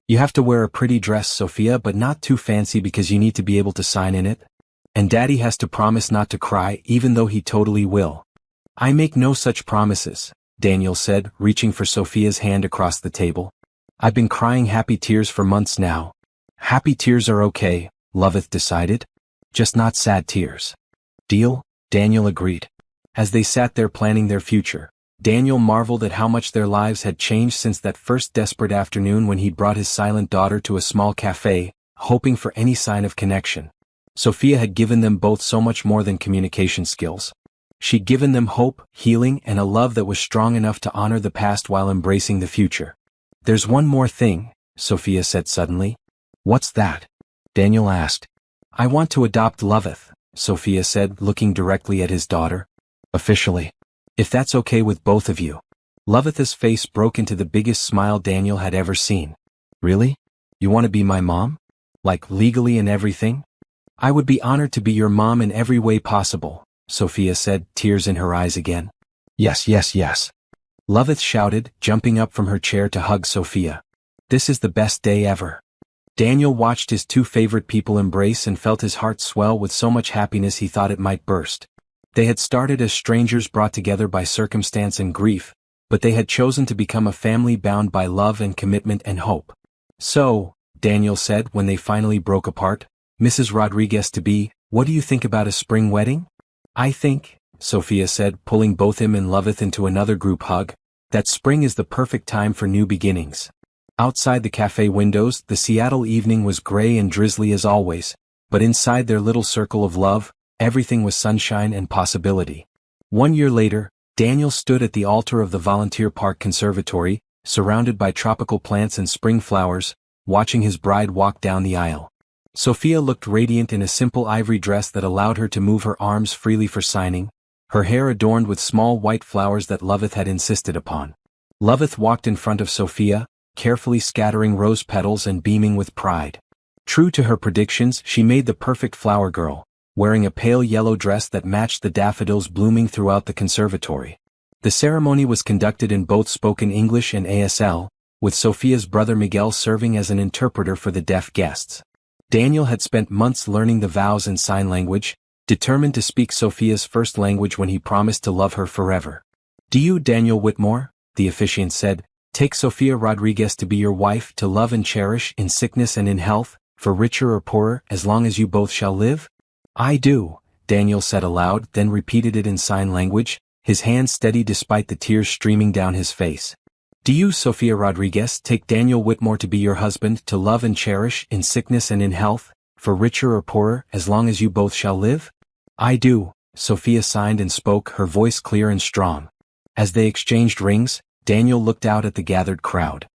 "You have to wear a pretty dress, Sophia, but not too fancy because you need to be able to sign in it. And Daddy has to promise not to cry even though he totally will." "I make no such promises," Daniel said, reaching for Sophia's hand across the table. "I've been crying happy tears for months now." "Happy tears are okay," Loveth decided. "Just not sad tears." "Deal?" Daniel agreed. As they sat there planning their future, Daniel marveled at how much their lives had changed since that first desperate afternoon when he'd brought his silent daughter to a small cafe, hoping for any sign of connection. Sophia had given them both so much more than communication skills. She'd given them hope, healing, and a love that was strong enough to honor the past while embracing the future. "There's one more thing," Sophia said suddenly. "What's that?" Daniel asked. "I want to adopt Loveth," Sophia said, looking directly at his daughter. "Officially. If that's okay with both of you." Loveth's face broke into the biggest smile Daniel had ever seen. "Really? You want to be my mom? Like legally and everything?" "I would be honored to be your mom in every way possible," Sophia said, tears in her eyes again. "Yes, yes, yes," Loveth shouted, jumping up from her chair to hug Sophia. "This is the best day ever." Daniel watched his two favorite people embrace and felt his heart swell with so much happiness he thought it might burst. They had started as strangers brought together by circumstance and grief, but they had chosen to become a family bound by love and commitment and hope. "So," Daniel said when they finally broke apart, "Mrs. Rodriguez to be, what do you think about a spring wedding?" "I think," Sophia said, pulling both him and Loveth into another group hug, "that spring is the perfect time for new beginnings." Outside the cafe windows, the Seattle evening was gray and drizzly as always, but inside their little circle of love, everything was sunshine and possibility. 1 year later, Daniel stood at the altar of the Volunteer Park Conservatory, surrounded by tropical plants and spring flowers, watching his bride walk down the aisle. Sophia looked radiant in a simple ivory dress that allowed her to move her arms freely for signing, her hair adorned with small white flowers that Loveth had insisted upon. Loveth walked in front of Sophia, carefully scattering rose petals and beaming with pride. True to her predictions, she made the perfect flower girl, wearing a pale yellow dress that matched the daffodils blooming throughout the conservatory. The ceremony was conducted in both spoken English and ASL, with Sophia's brother Miguel serving as an interpreter for the deaf guests. Daniel had spent months learning the vows in sign language, determined to speak Sophia's first language when he promised to love her forever. "Do you, Daniel Whitmore," the officiant said, "take Sophia Rodriguez to be your wife, to love and cherish in sickness and in health, for richer or poorer, as long as you both shall live?" "I do," Daniel said aloud, then repeated it in sign language, his hands steady despite the tears streaming down his face. "Do you, Sophia Rodriguez, take Daniel Whitmore to be your husband, to love and cherish in sickness and in health, for richer or poorer, as long as you both shall live?" "I do," Sophia signed and spoke, her voice clear and strong. As they exchanged rings, Daniel looked out at the gathered crowd.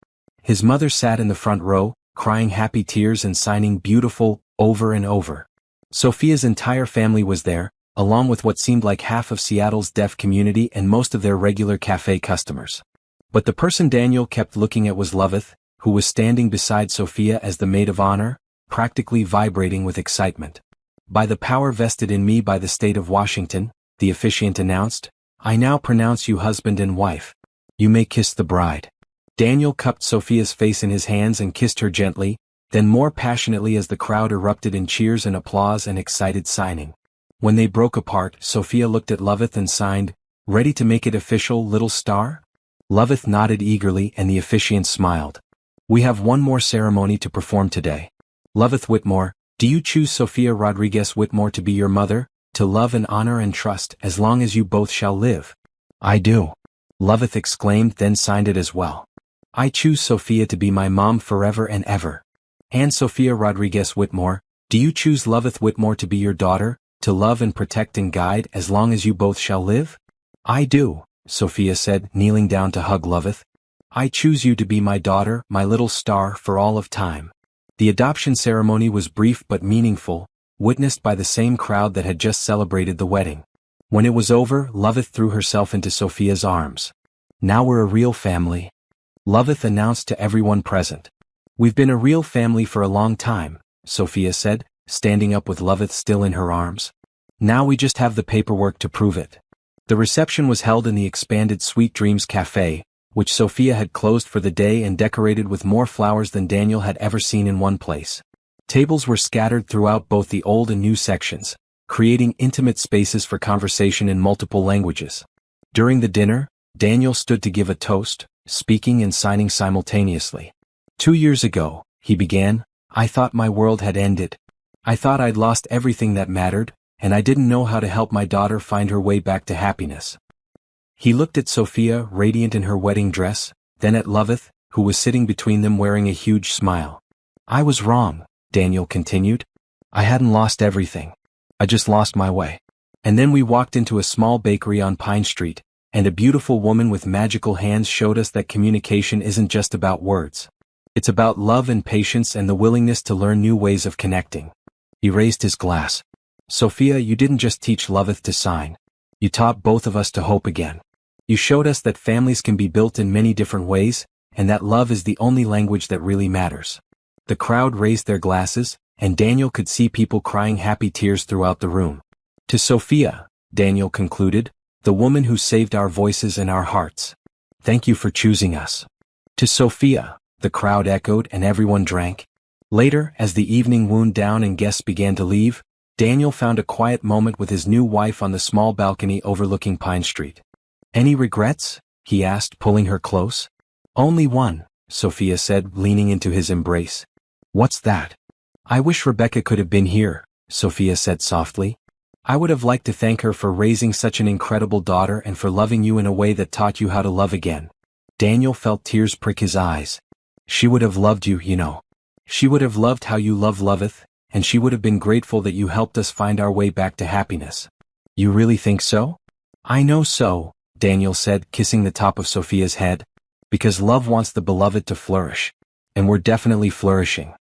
His mother sat in the front row, crying happy tears and signing "beautiful" over and over. Sophia's entire family was there, along with what seemed like half of Seattle's deaf community and most of their regular cafe customers. But the person Daniel kept looking at was Loveth, who was standing beside Sophia as the maid of honor, practically vibrating with excitement. "By the power vested in me by the state of Washington," the officiant announced, "I now pronounce you husband and wife. You may kiss the bride." Daniel cupped Sophia's face in his hands and kissed her gently, then more passionately as the crowd erupted in cheers and applause and excited signing. When they broke apart, Sophia looked at Loveth and signed, "Ready to make it official, little star?" Loveth nodded eagerly and the officiant smiled. "We have one more ceremony to perform today. Loveth Whitmore, do you choose Sophia Rodriguez Whitmore to be your mother, to love and honor and trust as long as you both shall live?" "I do," Loveth exclaimed, then signed it as well. "I choose Sophia to be my mom forever and ever." "And Sophia Rodriguez Whitmore, do you choose Loveth Whitmore to be your daughter, to love and protect and guide as long as you both shall live?" "I do," Sophia said, kneeling down to hug Loveth. "I choose you to be my daughter, my little star, for all of time." The adoption ceremony was brief but meaningful, witnessed by the same crowd that had just celebrated the wedding. When it was over, Loveth threw herself into Sophia's arms. "Now we're a real family," Loveth announced to everyone present. "We've been a real family for a long time," Sophia said, standing up with Loveth still in her arms. "Now we just have the paperwork to prove it." The reception was held in the expanded Sweet Dreams Café, which Sophia had closed for the day and decorated with more flowers than Daniel had ever seen in one place. Tables were scattered throughout both the old and new sections, creating intimate spaces for conversation in multiple languages. During the dinner, Daniel stood to give a toast, speaking and signing simultaneously. "2 years ago," he began, "I thought my world had ended. I thought I'd lost everything that mattered, and I didn't know how to help my daughter find her way back to happiness." He looked at Sophia, radiant in her wedding dress, then at Loveth, who was sitting between them wearing a huge smile. "I was wrong," Daniel continued. "I hadn't lost everything. I just lost my way." And then we walked into a small bakery on Pine Street, and a beautiful woman with magical hands showed us that communication isn't just about words. It's about love and patience and the willingness to learn new ways of connecting. He raised his glass. "Sophia, you didn't just teach Loveth to sign. You taught both of us to hope again. You showed us that families can be built in many different ways, and that love is the only language that really matters." The crowd raised their glasses, and Daniel could see people crying happy tears throughout the room. "To Sophia," Daniel concluded, "the woman who saved our voices and our hearts. Thank you for choosing us." "To Sophia," the crowd echoed and everyone drank. Later, as the evening wound down and guests began to leave, Daniel found a quiet moment with his new wife on the small balcony overlooking Pine Street. "Any regrets?" he asked, pulling her close. "Only one," Sophia said, leaning into his embrace. "What's that?" "I wish Rebecca could have been here," Sophia said softly. "I would have liked to thank her for raising such an incredible daughter and for loving you in a way that taught you how to love again." Daniel felt tears prick his eyes. "She would have loved you, you know. She would have loved how you love Loveth, and she would have been grateful that you helped us find our way back to happiness." "You really think so?" "I know so," Daniel said, kissing the top of Sophia's head. "Because love wants the beloved to flourish. And we're definitely flourishing."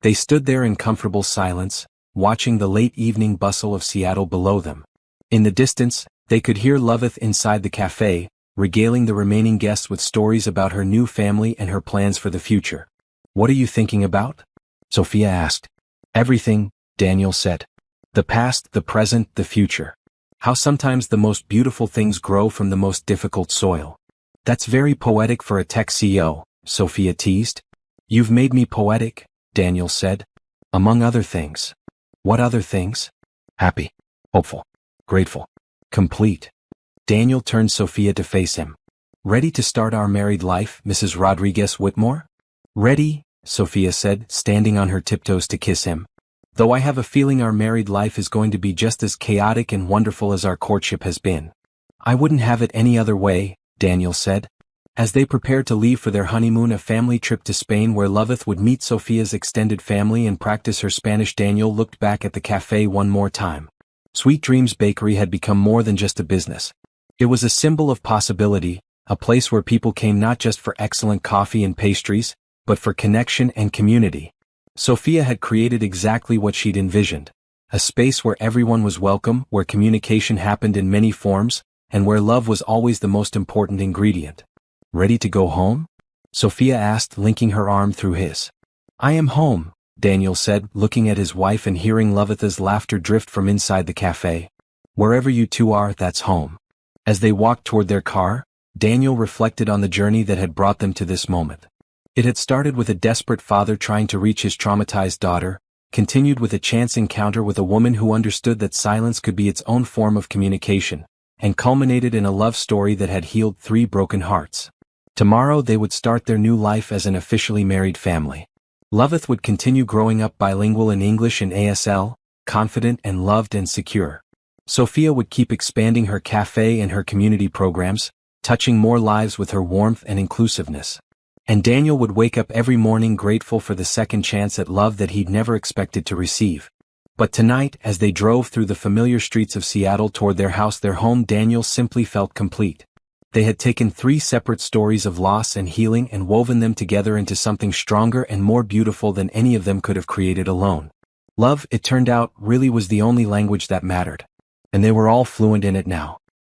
They stood there in comfortable silence, watching the late evening bustle of Seattle below them. In the distance, they could hear Loveth inside the cafe, regaling the remaining guests with stories about her new family and her plans for the future. "What are you thinking about?" Sophia asked. "Everything," Daniel said. "The past, the present, the future. How sometimes the most beautiful things grow from the most difficult soil." "That's very poetic for a tech CEO," Sophia teased. "You've made me poetic," Daniel said. "Among other things." "What other things?" "Happy, hopeful, grateful, complete." Daniel turned Sophia to face him. "Ready to start our married life, Mrs. Rodriguez Whitmore?" "Ready," Sophia said, standing on her tiptoes to kiss him. "Though I have a feeling our married life is going to be just as chaotic and wonderful as our courtship has been." "I wouldn't have it any other way," Daniel said. As they prepared to leave for their honeymoon, a family trip to Spain where Loveth would meet Sophia's extended family and practice her Spanish, Daniel looked back at the cafe one more time. Sweet Dreams Bakery had become more than just a business. It was a symbol of possibility, a place where people came not just for excellent coffee and pastries, but for connection and community. Sophia had created exactly what she'd envisioned. A space where everyone was welcome, where communication happened in many forms, and where love was always the most important ingredient. "Ready to go home?" Sophia asked, linking her arm through his. "I am home," Daniel said, looking at his wife and hearing Loveth's laughter drift from inside the cafe. "Wherever you two are, that's home." As they walked toward their car, Daniel reflected on the journey that had brought them to this moment. It had started with a desperate father trying to reach his traumatized daughter, continued with a chance encounter with a woman who understood that silence could be its own form of communication, and culminated in a love story that had healed 3 broken hearts. Tomorrow they would start their new life as an officially married family. Loveth would continue growing up bilingual in English and ASL, confident and loved and secure. Sophia would keep expanding her cafe and her community programs, touching more lives with her warmth and inclusiveness. And Daniel would wake up every morning grateful for the second chance at love that he'd never expected to receive. But tonight, as they drove through the familiar streets of Seattle toward their house, their home, Daniel simply felt complete. They had taken 3 separate stories of loss and healing and woven them together into something stronger and more beautiful than any of them could have created alone. Love, it turned out, really was the only language that mattered. And they were all fluent in it now.